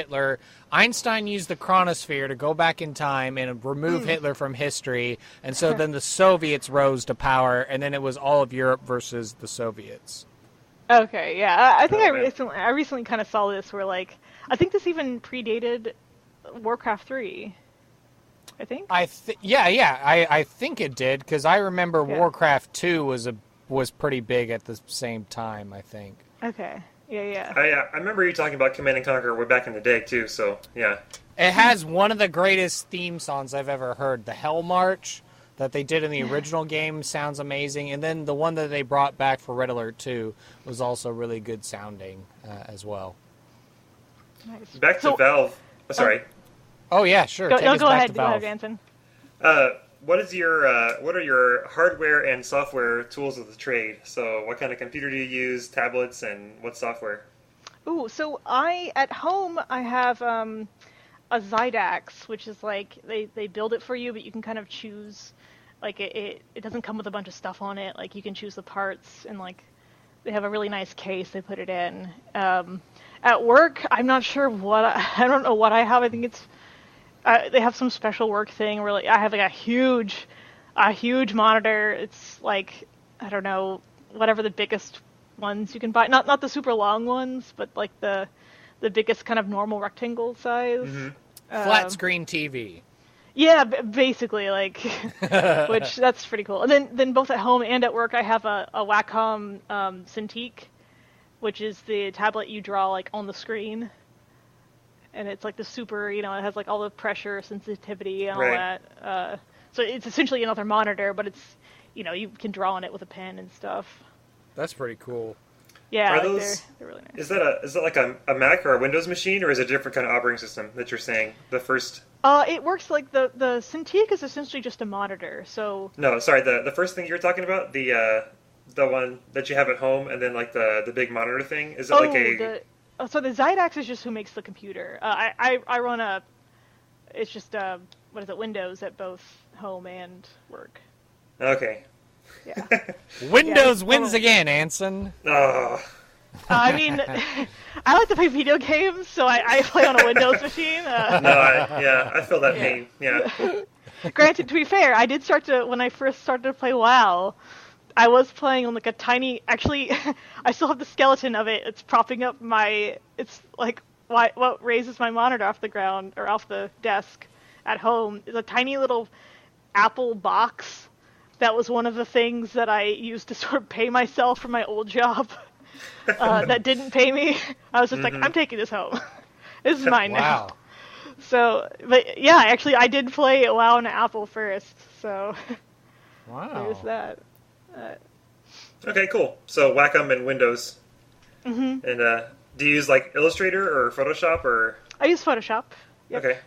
Einstein used the chronosphere to go back in time and remove Hitler from history, and so then the Soviets rose to power, and then it was all of Europe versus the Soviets. Okay, yeah. I think I recently kind of saw this where, like, I think this even predated Warcraft 3. I think. I think it did, because I remember Warcraft 2 was pretty big at the same time, I think. Okay. Yeah. I remember you talking about Command and Conquer way back in the day too. So yeah. It has one of the greatest theme songs I've ever heard. The Hell March that they did in the original game sounds amazing, and then the one that they brought back for Red Alert 2 was also really good sounding as well. Nice. Back to Valve. Sorry. Oh yeah, sure. Go ahead, Anson. What are your hardware and software tools of the trade? So what kind of computer do you use, tablets, and what software? Ooh, so at home I have a Zydax, which is like they build it for you, but you can kind of choose, like it doesn't come with a bunch of stuff on it. Like you can choose the parts, and like they have a really nice case they put it in. At work, I'm not sure I don't know what I have. I think it's they have some special work thing where like I have like a huge monitor. It's like, I don't know, whatever the biggest ones you can buy. Not the super long ones, but like the the biggest kind of normal rectangle size. Flat screen TV. Yeah, basically, like, which that's pretty cool. And then both at home and at work, I have a Wacom Cintiq, which is the tablet you draw like on the screen, and it's like the super, it has like all the pressure sensitivity and all that. So it's essentially another monitor, but it's, you can draw on it with a pen and stuff. That's pretty cool. Yeah, Are those, they're really nice. Is that like a Mac or a Windows machine, or is it a different kind of operating system that you're saying? The first. It works like the Cintiq is essentially just a monitor. So. No, sorry. The first thing you were talking about, the one that you have at home, and then like the big monitor thing. Is it like a? So the Zydax is just who makes the computer. I run it's just what is it, Windows at both home and work. Okay. Yeah. Windows wins again, Anson. Oh. I mean, I like to play video games, so I play on a Windows machine. I feel that pain. Yeah. Granted, to be fair, I did when I first started to play WoW, I was playing on like a tiny. Actually, I still have the skeleton of it. It's propping up it's like what raises my monitor off the ground or off the desk at home is a tiny little Apple box. That was one of the things that I used to sort of pay myself for my old job that didn't pay me. I was just like, I'm taking this home. This is mine now. So, but yeah, actually, I did play WoW on Apple first, so there's that. Okay, cool. So Wacom and Windows. And do you use like Illustrator or Photoshop or? I use Photoshop. Yep. Okay.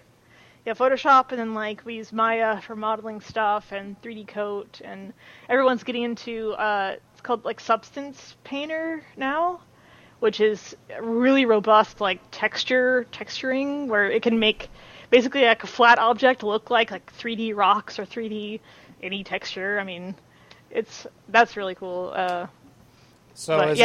Yeah, Photoshop, and then like we use Maya for modeling stuff, and 3D Coat, and everyone's getting into it's called like Substance Painter now, which is really robust like texturing, where it can make basically like a flat object look like 3D rocks or 3D any texture. I mean, that's really cool. So is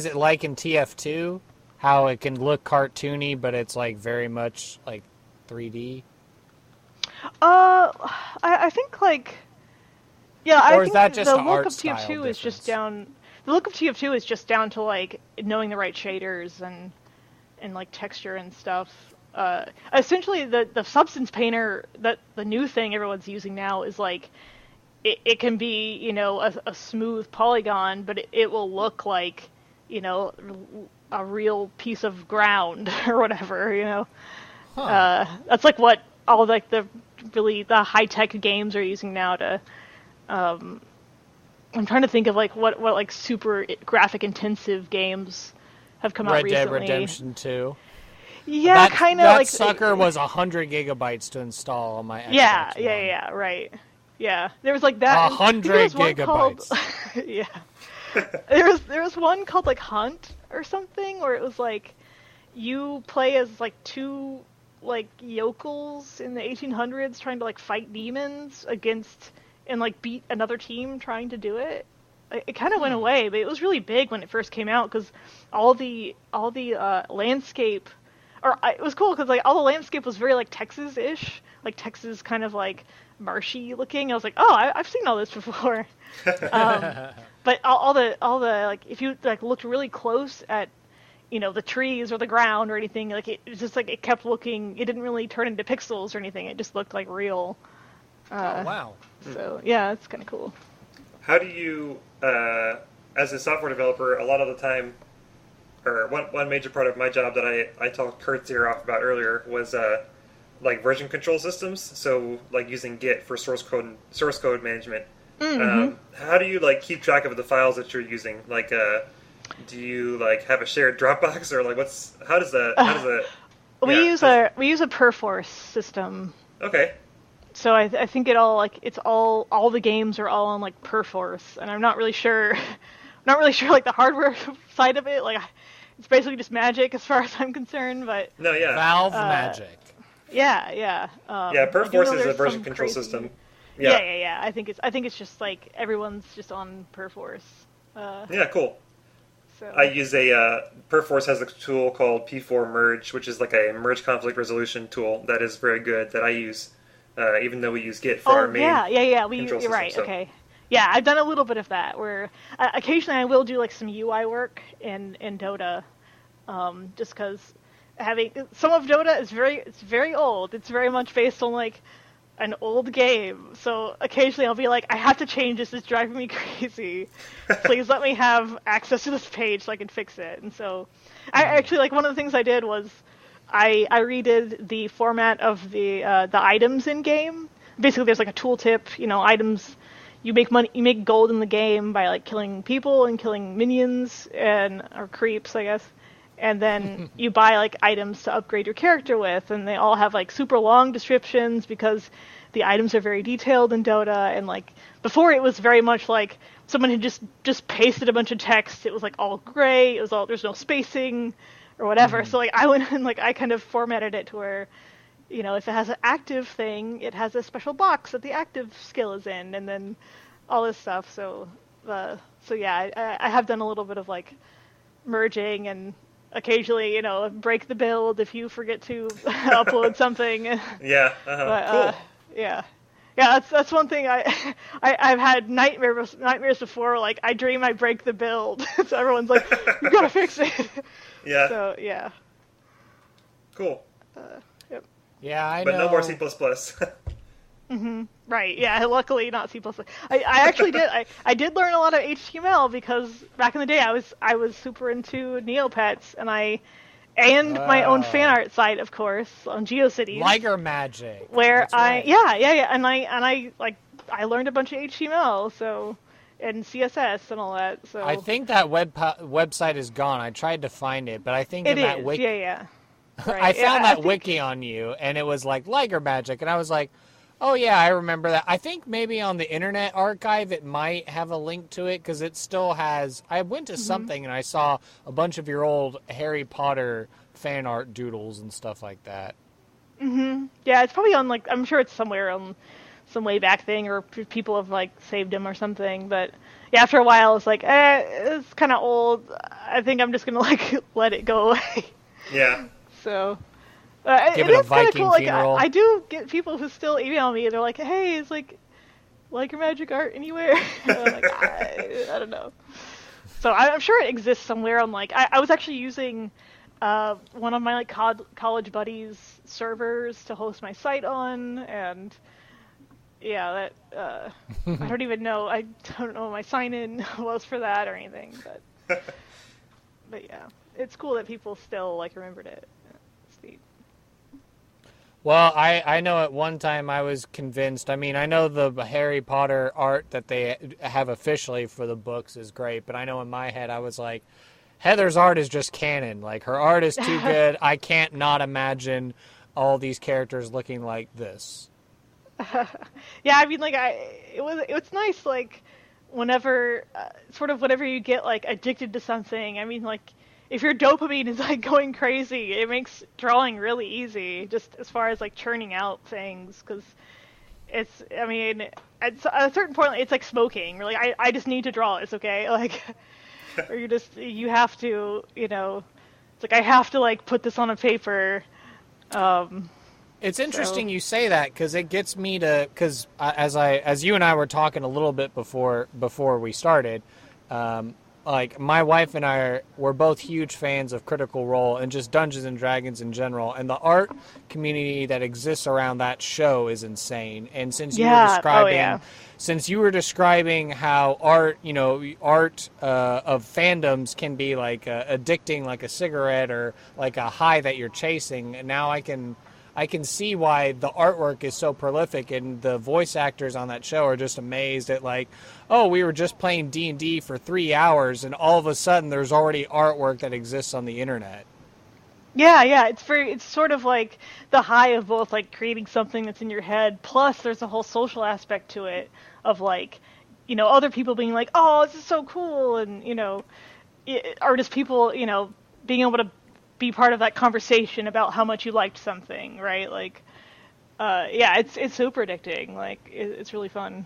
it like in TF2, how it can look cartoony, but it's like very much like 3D? I think like, yeah, I think that just the an look art of TF2 style is just down. The look of TF2 is just down to like knowing the right shaders and like texture and stuff. Essentially, the Substance Painter, that the new thing everyone's using now, is like it can be a smooth polygon, but it will look like a real piece of ground or whatever. That's like what all like the high tech games are using now to. I'm trying to think of like what like super graphic intensive games have come out recently. Red Dead Redemption 2. Yeah, kind of like that sucker was 100 gigabytes to install on my Xbox One. Yeah, right. Yeah, there was like that. 100 gigabytes. Yeah. There was one called like Hunt or something, where it was like you play as like two like yokels in the 1800s trying to like fight demons against and like beat another team trying to do it. It kind of went away, but it was really big when it first came out because all the landscape, it was cool because like all the landscape was very like Texas-ish, like Texas kind of like marshy looking. I was like, oh, I've seen all this before. But all the like if you like looked really close at the trees or the ground or anything, like it was just like it kept looking. It didn't really turn into pixels or anything. It just looked like real. Oh wow! So yeah, it's kind of cool. How do you, as a software developer, a lot of the time, or one major part of my job that I talked Kurt's ear off about earlier was like version control systems. So like using Git for source code management. Mm-hmm. How do you like keep track of the files that you're using? Like, do you like have a shared Dropbox or like how does that? We use a Perforce system. Okay. So I think it's all the games are all on like Perforce, and I'm not really sure like the hardware side of it. Like it's basically just magic as far as I'm concerned. But no, yeah, Valve magic. Yeah. Perforce is a version control system. Yeah. I think it's just like everyone's just on Perforce. Yeah, cool. So. I use Perforce has a tool called P4 Merge, which is like a merge conflict resolution tool that is very good that I use. Even though we use Git for our main control system. Right, so. Okay. Yeah, I've done a little bit of that, where occasionally I will do like some UI work in Dota, just because having some of Dota is very old. It's very much based on like an old game. So occasionally I'll be like, I have to change this. It's driving me crazy. Please let me have access to this page so I can fix it. And so I actually, like, one of the things I did was I redid the format of the items in game. Basically, there's like a tooltip, items. You make gold in the game by like killing people and killing minions or creeps, I guess. And then you buy like items to upgrade your character with, and they all have like super long descriptions because the items are very detailed in Dota. And like before, it was very much like someone had just pasted a bunch of text. It was like all gray. There's no spacing or whatever. So like I went and like I kind of formatted it to where, if it has an active thing, it has a special box that the active skill is in, and then all this stuff. So yeah, I have done a little bit of like merging and occasionally, break the build if you forget to upload something. Yeah. Cool. Yeah. That's one thing I've had nightmares before. Like I dream I break the build, so everyone's like, "You gotta fix it." Yeah. So yeah. Cool. Yep. Yeah, I know. But no more C++. Right. Yeah. Luckily, not C++. I actually did. I did learn a lot of HTML because back in the day I was super into Neopets, and my own fan art site, of course, on GeoCities. Liger Magic. Where That's right. and I learned a bunch of HTML, and CSS and all that. So I think that website is gone. I tried to find it, but I think it in that is. wiki, Yeah. Right. I found that wiki on you, and it was like Liger Magic, and I was like, oh yeah, I remember that. I think maybe on the Internet Archive it might have a link to it because it still has. I went to something and I saw a bunch of your old Harry Potter fan art doodles and stuff like that. Yeah, it's probably on I'm sure it's somewhere on some way back thing, or people have like saved them or something. But yeah, after a while it's like, it's kind of old. I think I'm just gonna like let it go away. Yeah. So. Give it a Viking cool. funeral. Like, I do get people who still email me. They're like, "Hey, is like your magic art anywhere?" And I'm like, I don't know. So I'm sure it exists somewhere on like. I was actually using one of my like college buddies' servers to host my site on, and yeah, that I don't even know. I don't know what my sign in was for that or anything, but yeah, it's cool that people still like remembered it. It's neat. Well, I know at one time I was convinced. I mean, I know the Harry Potter art that they have officially for the books is great, but I know in my head I was like, Heather's art is just canon. Like, her art is too good. I can't not imagine all these characters looking like this. Yeah, I mean, like, it was nice, like, whenever you get, like, addicted to something. I mean, like, if your dopamine is like going crazy, it makes drawing really easy, just as far as like churning out things, because at a certain point it's like smoking. Really, I just need to draw. It's okay, like, or you have to, it's like I have to like put this on a paper. It's interesting you say that because it gets me to as you and I were talking a little bit before we started. Like, my wife and I we're both huge fans of Critical Role and just Dungeons and Dragons in general, and the art community that exists around that show is insane. And since you were describing how art of fandoms can be like addicting, like a cigarette or like a high that you're chasing, and now I can see why the artwork is so prolific, and the voice actors on that show are just amazed at like, oh, we were just playing D&D for 3 hours, and all of a sudden there's already artwork that exists on the internet. Yeah, it's sort of like the high of both like creating something that's in your head, plus there's a whole social aspect to it of like, other people being like, oh, this is so cool, and or just people, being able to be part of that conversation about how much you liked something, right? Like, it's super addicting. Like, it's really fun.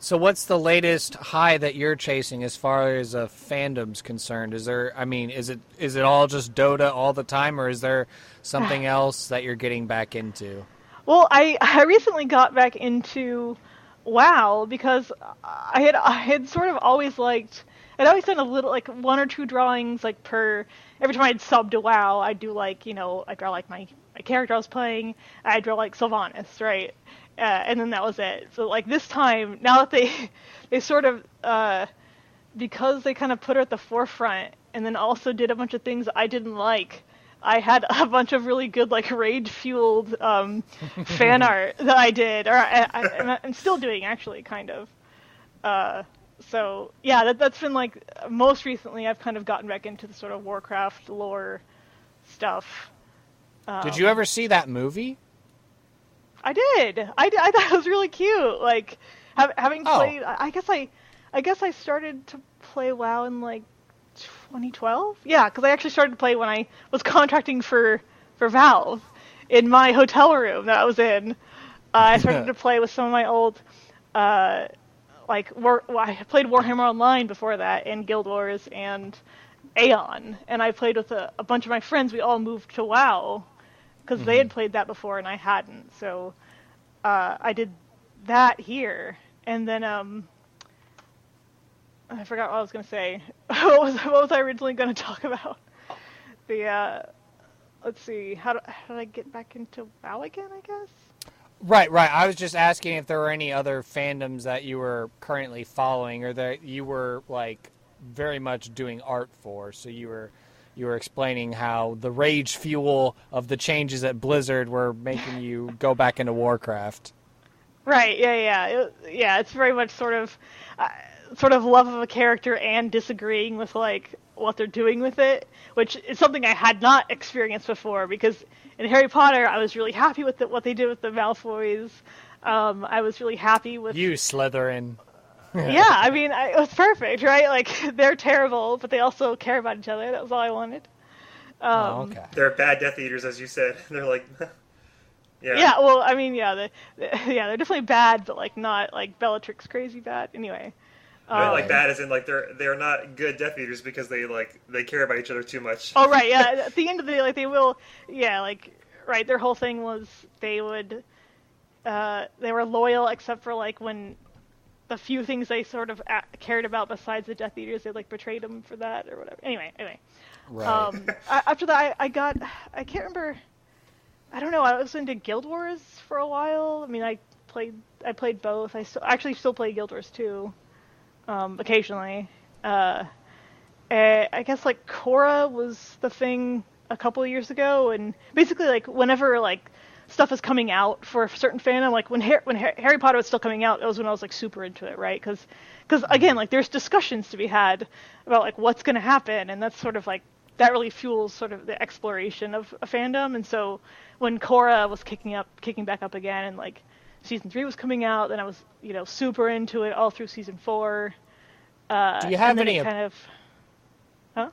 So what's the latest high that you're chasing as far as a fandom's concerned? Is it all just Dota all the time, or is there something else that you're getting back into? Well, I recently got back into WoW because I had sort of always liked. I'd always done a little, like, one or two drawings like per every time I'd sub to WoW, I'd do like, I draw like my character I was playing, I'd draw like Sylvanas, right? And then that was it. So like this time, now that they sort of, because they kind of put her at the forefront, and then also did a bunch of things I didn't like, I had a bunch of really good, like, rage-fueled fan art that I did, or I'm still doing, actually, kind of. So, yeah, that's been, like, most recently I've kind of gotten back into the sort of Warcraft lore stuff. Did you ever see that movie? I did. I thought it was really cute. Like, having played, I guess I started to play WoW in, like, 2012? Yeah, because I actually started to play when I was contracting for Valve in my hotel room that I was in. I started to play with some of my old, I played Warhammer Online before that, and Guild Wars, and Aeon. And I played with a bunch of my friends. We all moved to WoW, because they had played that before and I hadn't. So I did that here. And then, I forgot what I was going to say. What was I originally going to talk about? Let's see. How did I get back into WoW again, I guess? Right. I was just asking if there were any other fandoms that you were currently following, or that you were, like, very much doing art for. So you were explaining how the rage fuel of the changes at Blizzard were making you go back into Warcraft. Right. Yeah. It's very much sort of love of a character and disagreeing with like what they're doing with it, which is something I had not experienced before, because in Harry Potter I was really happy with what they did with the Malfoys. I was really happy with you, Slytherin. Yeah, I mean, it was perfect, right? Like, they're terrible, but they also care about each other. That was all I wanted. Okay. They're bad Death Eaters, as you said. They're like, yeah. Yeah, well, I mean, they're definitely bad, but like not like Bellatrix crazy bad. Anyway. Not like bad as in like they're not good Death Eaters because they care about each other too much. Oh right, yeah. At the end of the day, like they will, yeah, like right. Their whole thing was they were loyal except for like when the few things they sort of cared about besides the Death Eaters, they like betrayed them for that or whatever. Anyway. Right. After that, I can't remember. I don't know. I was into Guild Wars for a while. I mean, I played both. I still play Guild Wars 2, occasionally. I guess like Korra was the thing a couple of years ago, and basically like whenever like stuff is coming out for a certain fandom, like when Harry Potter was still coming out, that was when I was like super into it, right? Because again, like there's discussions to be had about like what's going to happen, and that's sort of like that really fuels sort of the exploration of a fandom. And so when Korra was kicking back up again, and like season 3 was coming out, then I was super into it all through season 4. Do you have any kind of? Huh?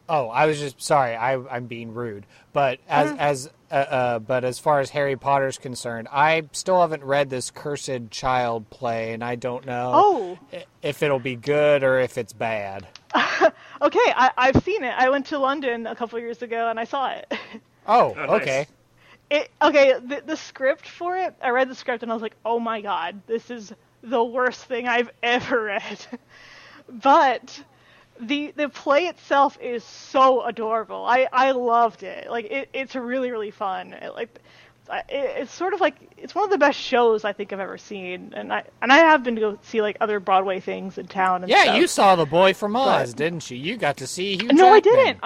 I was just sorry. I'm being rude, but as far as Harry Potter's concerned, I still haven't read this Cursed Child play, and I don't know if it'll be good or if it's bad. Okay, I've seen it. I went to London a couple years ago and I saw it. Oh, nice. okay. The script for it, I read the script and I was like, oh my god, this is the worst thing I've ever read. But the play itself is so adorable. I loved it. Like it's really, really fun. It's sort of like it's one of the best shows I think I've ever seen, and I have been to go see like other Broadway things in town. And stuff. You saw The Boy from Oz, didn't you? You got to see Hugh Jackman. No, I didn't.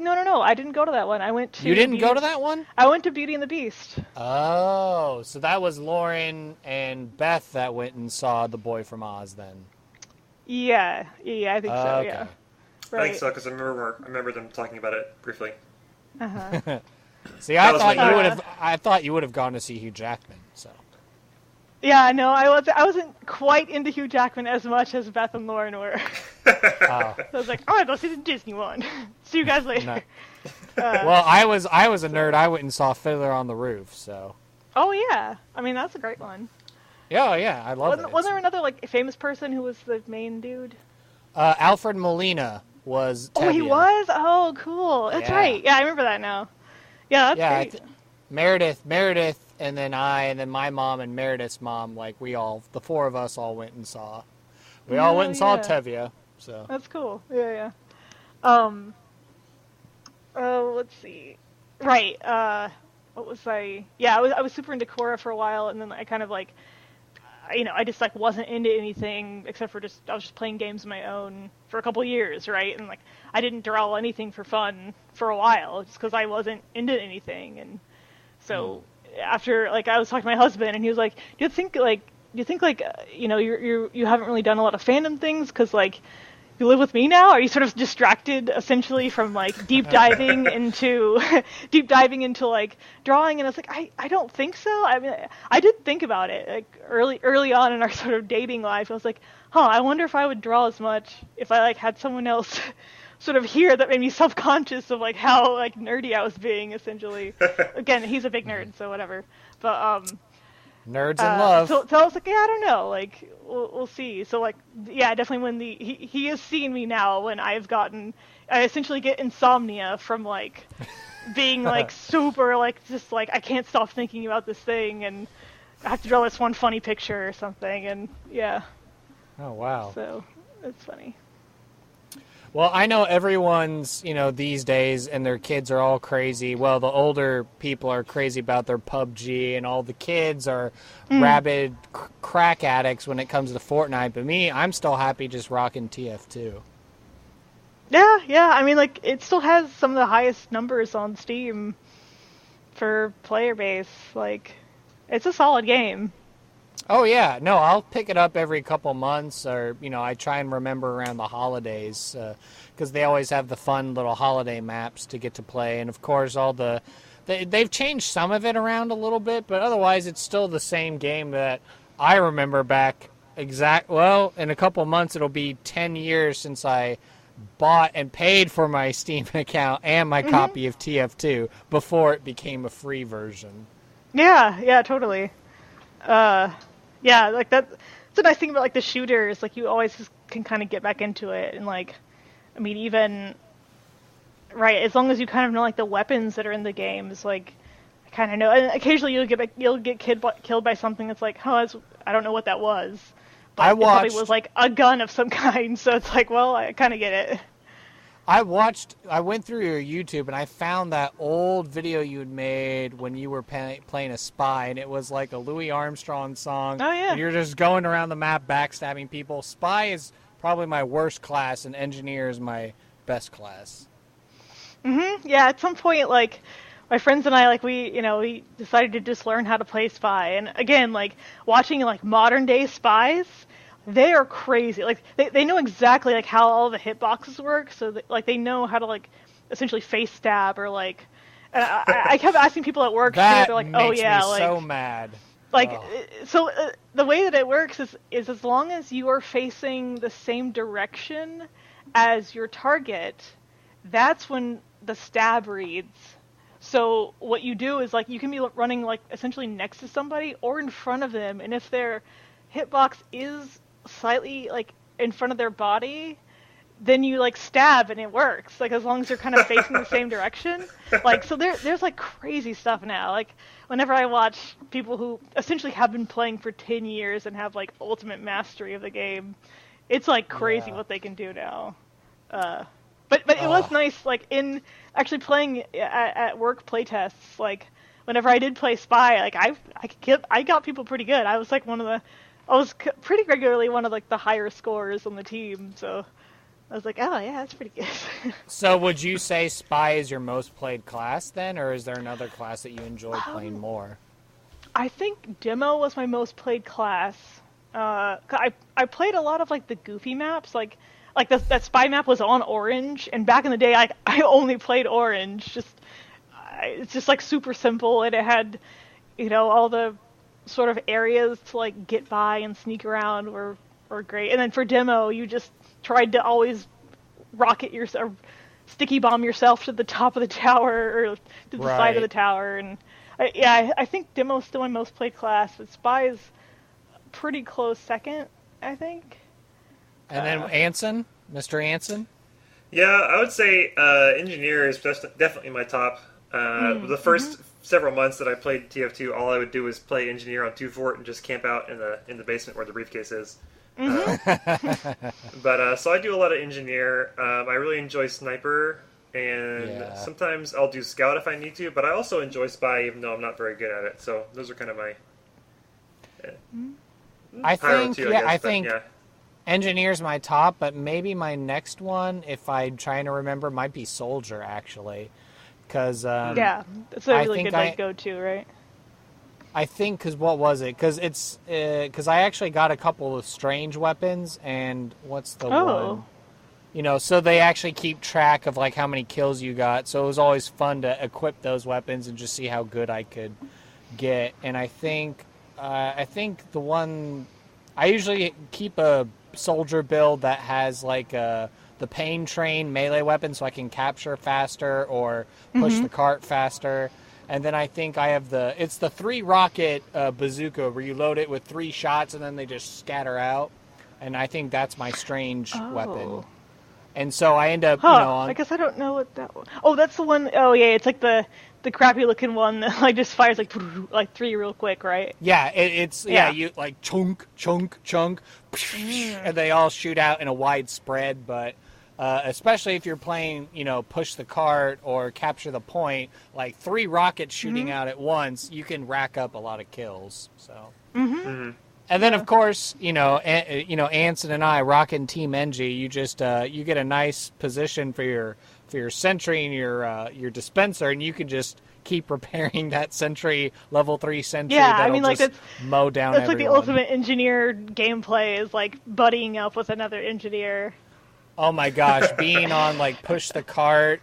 No, I didn't go to that one. I went to. You didn't go to that one? I went to Beauty and the Beast. Oh, so that was Lauren and Beth that went and saw The Boy from Oz then. Yeah, I think so. Okay. Yeah. Right. I think so because I remember them talking about it briefly. Uh-huh. See, I thought you would have gone to see Hugh Jackman. So. Yeah, no, I wasn't quite into Hugh Jackman as much as Beth and Lauren were. So I was like, oh, I'll go see the Disney one. See you guys later. No. Well, I was a nerd. I went and saw Fiddler on the Roof. So. Oh yeah, I mean that's a great one. Yeah, I love it. Wasn't there another like famous person who was the main dude? Alfred Molina was. Tevye. Oh, he was. Oh, cool. That's right. Yeah, I remember that now. Yeah, that's great. Meredith, and then I, and then my mom and Meredith's mom, like the four of us all went and saw. We all went and saw Tevye. So that's cool. Yeah. Oh, let's see. Right. What was I? Yeah, I was super into Korra for a while, and then I kind of like, I just like wasn't into anything except for I was just playing games of my own for a couple years, right? And like I didn't draw anything for fun for a while just because I wasn't into anything. And so after like I was talking to my husband, and he was like, "Do you think like you haven't really done a lot of fandom things because like you live with me now? Are you sort of distracted essentially from like deep diving into like drawing?" And I was like, I don't think so. I mean, I did think about it like early on in our sort of dating life. I was like, I wonder if I would draw as much if I like had someone else sort of here that made me self-conscious of like how like nerdy I was being essentially. Again, he's a big nerd, so whatever. But nerds in love. So I was like, yeah, I don't know. Like, we'll see. So like, yeah, definitely when he has seen me now when I essentially get insomnia from like being like super like just like I can't stop thinking about this thing and I have to draw this one funny picture or something, and yeah. Oh wow. So it's funny. Well, I know everyone's, these days, and their kids are all crazy. Well, the older people are crazy about their PUBG, and all the kids are rabid crack addicts when it comes to Fortnite. But me, I'm still happy just rocking TF2. Yeah. I mean, like, it still has some of the highest numbers on Steam for player base. Like, it's a solid game. Oh, yeah. No, I'll pick it up every couple months, or, I try and remember around the holidays, because they always have the fun little holiday maps to get to play. And, of course, they've changed some of it around a little bit, but otherwise it's still the same game that I remember back well, in a couple months it'll be 10 years since I bought and paid for my Steam account and my copy of TF2 before it became a free version. Yeah, totally. Yeah, like that's a nice thing about like the shooters. Like you always just can kind of get back into it, and like, I mean, even right as long as you kind of know like the weapons that are in the games, like I kind of know. And occasionally you'll get killed by something that's like, I don't know what that was. But it probably was like a gun of some kind. So it's like, well, I kind of get it. I went through your YouTube and I found that old video you'd made when you were playing a spy, and it was like a Louis Armstrong song. Oh, yeah. And you're just going around the map backstabbing people. Spy is probably my worst class, and engineer is my best class. Yeah, at some point, like, my friends and I, like, we decided to just learn how to play spy. And again, like, watching, like, modern day spies, they are crazy. Like they know exactly like how all the hitboxes work, so they know how to like essentially face stab or like. And I kept asking people at work, that they're like, makes "Oh yeah, me like so mad." Like so, the way that it works is as long as you are facing the same direction as your target, that's when the stab reads. So what you do is like you can be running like essentially next to somebody or in front of them, and if their hitbox is slightly like in front of their body, then you like stab and it works, like as long as you're kind of facing the same direction. Like so there's like crazy stuff now. Like whenever I watch people who essentially have been playing for 10 years and have like ultimate mastery of the game, it's like crazy what they can do now. But it was nice, like in actually playing at work playtests, like whenever I did play spy, like I got people pretty good. I was like pretty regularly one of like the higher scorers on the team, so I was like, oh yeah, that's pretty good. So would you say spy is your most played class then, or is there another class that you enjoy playing more? I think demo was my most played class. I played a lot of like the goofy maps, like that spy map was on orange, and back in the day I only played orange. It's just like super simple, and it had all the sort of areas to like get by and sneak around were great. And then for demo, you just tried to always rocket yourself, sticky bomb yourself to the top of the tower or to the side of the tower. And I think demo is still my most played class, but spy is pretty close second, I think. And then Anson, Mr. Anson. Yeah, I would say engineer is definitely my top. The first several months that I played TF2, all I would do was play engineer on 2 Fort and just camp out in the basement where the briefcase is. But so I do a lot of engineer. I really enjoy sniper And Yeah. sometimes I'll do scout if I need to, but I also enjoy spy even though I'm not very good at it. So those are kind of my I pyro think, too, yeah, guess, I but think yeah. engineer's my top, but maybe my next one, if I'm trying to remember, might be soldier actually, because Yeah, it's a I really think good like go-to, right? I think because what was it? Because I actually got a couple of strange weapons, and what's the Oh. one? So they actually keep track of like how many kills you got. So it was always fun to equip those weapons and just see how good I could get. And I think the one I usually keep a soldier build that has like the pain train melee weapon, so I can capture faster or push the cart faster. And then I think I have it's the 3 rocket bazooka where you load it with 3 shots and then they just scatter out. And I think that's my strange weapon. And so I end up, I guess I don't know what that one. Oh, that's the one oh yeah, it's like the crappy looking one that like just fires like 3 real quick, right? yeah, it's you like chunk, chunk, chunk, and they all shoot out in a wide spread. But especially if you're playing, push the cart or capture the point, like 3 rockets shooting out at once, you can rack up a lot of kills. So. And then, of course, Anson and I, rocking Team NG, you just you get a nice position for your sentry and your dispenser, and you can just keep repairing that sentry, level 3 sentry. Yeah, that'll I mean, like just mow down that's everyone. like the ultimate engineer gameplay is like buddying up with another engineer. Oh my gosh, being on like push the cart,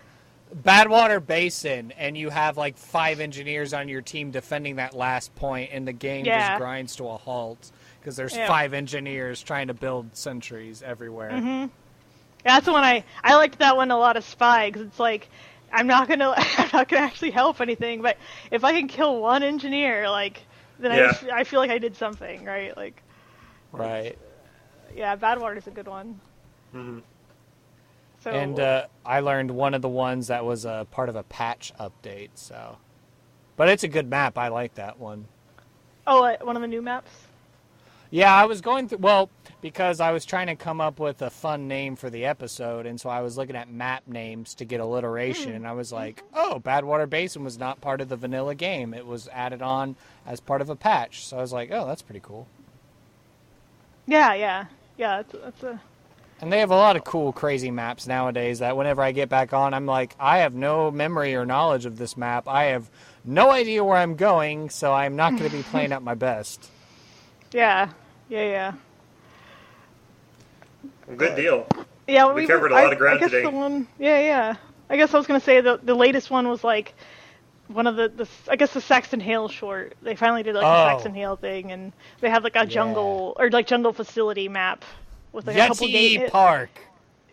Badwater Basin, and you have like 5 engineers on your team defending that last point, and the game just grinds to a halt because there's 5 engineers trying to build sentries everywhere. Yeah, that's the one I liked that one a lot of Spy because it's like I'm not gonna actually help anything, but if I can kill 1 engineer, like then I feel like I did something, right? Like, right. Yeah, Badwater's a good one. So, and I learned one of the ones that was a part of a patch update. So, but it's a good map. I like that one. Oh, one of the new maps? Yeah, I was going through, because I was trying to come up with a fun name for the episode, and so I was looking at map names to get alliteration, and I was like, oh, Badwater Basin was not part of the vanilla game. It was added on as part of a patch. So I was like, oh, that's pretty cool. Yeah, that's a... And they have a lot of cool, crazy maps nowadays that whenever I get back on, I'm like, I have no memory or knowledge of this map. I have no idea where I'm going, so I'm not going to be playing at my best. Yeah. Well, good deal. Yeah, we covered a lot of ground today. I guess I was going to say the latest one was like one of the Saxon Hale short. They finally did like the Saxon Hale thing, and they have like a jungle or like jungle facility map with like a couple Yeti Park.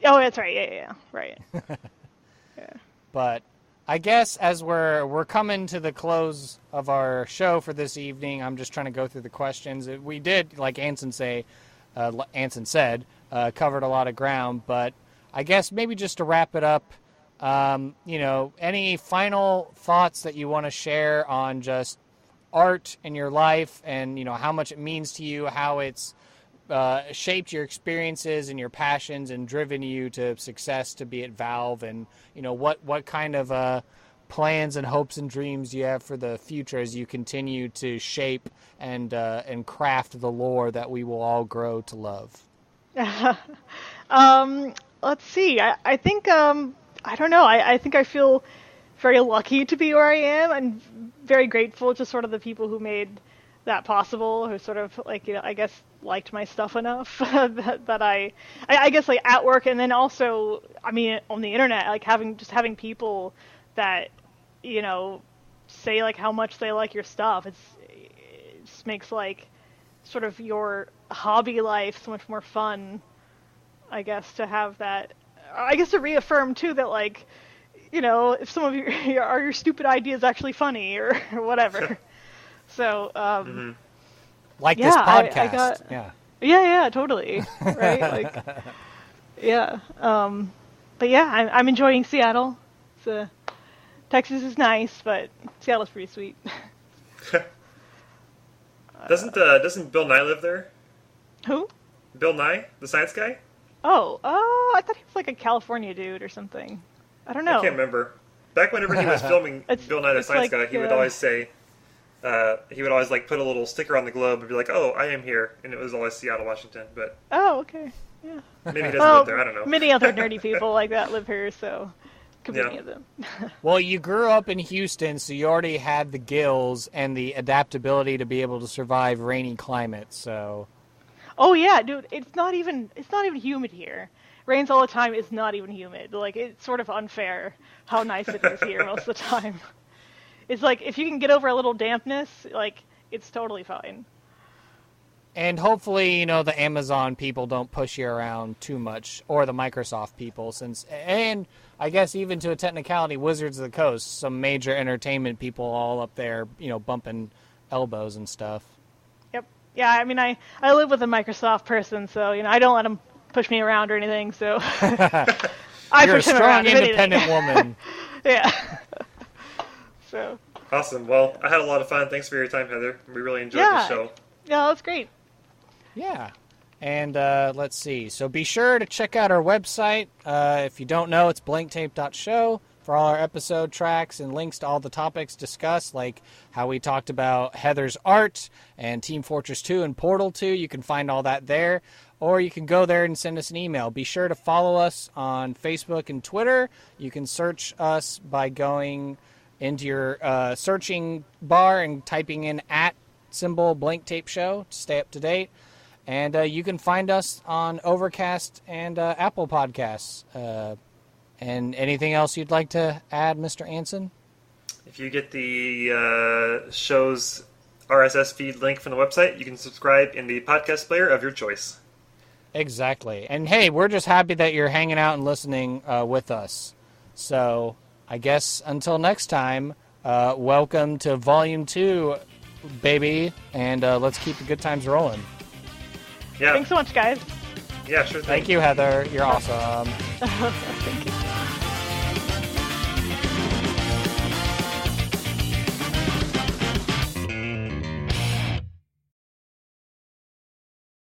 Oh, that's right. Yeah, right. But I guess as we're coming to the close of our show for this evening, I'm just trying to go through the questions. We did, like Anson said, covered a lot of ground. But I guess maybe just to wrap it up, any final thoughts that you want to share on just art in your life and, how much it means to you, how it's shaped your experiences and your passions and driven you to success to be at Valve, and what kind of plans and hopes and dreams do you have for the future as you continue to shape and craft the lore that we will all grow to love? Let's see. I think I don't know. I think I feel very lucky to be where I am, and very grateful to sort of the people who made that possible, who sort of like I guess liked my stuff enough that I guess like at work, and then also on the internet, like having people that say like how much they like your stuff. It just makes like sort of your hobby life so much more fun, I guess, to have that. I guess to reaffirm too that like if some of your stupid ideas actually funny or whatever. So, like this podcast. Yeah, totally. Right? Like, yeah. But yeah, I'm enjoying Seattle. Texas is nice, but Seattle's pretty sweet. Doesn't Bill Nye live there? Who? Bill Nye, the science guy? Oh, I thought he was like a California dude or something. I don't know. I can't remember. Back whenever he was filming Bill Nye the Science Guy, he would always say, he would always like put a little sticker on the globe and be like, "Oh, I am here," and it was always Seattle, Washington. But oh, okay, yeah. Maybe he doesn't live there. I don't know. Many other nerdy people like that live here, so could be any of them. Well, you grew up in Houston, so you already had the gills and the adaptability to be able to survive rainy climates. So. Oh yeah, dude, it's not even humid here. Rains all the time. It's not even humid. Like, it's sort of unfair how nice it is here most of the time. It's like, if you can get over a little dampness, like, it's totally fine. And hopefully, the Amazon people don't push you around too much, or the Microsoft people, and I guess even to a technicality, Wizards of the Coast, some major entertainment people all up there, bumping elbows and stuff. Yeah, I mean, I live with a Microsoft person, so, I don't let them push me around or anything, so I You're push a him strong, around. independent woman. Yeah. So. Awesome. Well, I had a lot of fun. Thanks for your time, Heather. We really enjoyed the show. Yeah, that's great. Yeah. And let's see. So be sure to check out our website. If you don't know, it's blanktape.show. For all our episode tracks and links to all the topics discussed, like how we talked about Heather's art and Team Fortress 2 and Portal 2. You can find all that there, or you can go there and send us an email. Be sure to follow us on Facebook and Twitter. You can search us by going into your searching bar and typing in @Blank Tape Show to stay up to date. And you can find us on Overcast and Apple Podcasts. And anything else you'd like to add, Mr. Anson? If you get the show's RSS feed link from the website, you can subscribe in the podcast player of your choice. Exactly. And hey, we're just happy that you're hanging out and listening with us. So I guess until next time, welcome to Volume 2, baby. And let's keep the good times rolling. Yeah. Thanks so much, guys. Yeah, sure thing. Thank you, Heather. You're awesome. Thank you.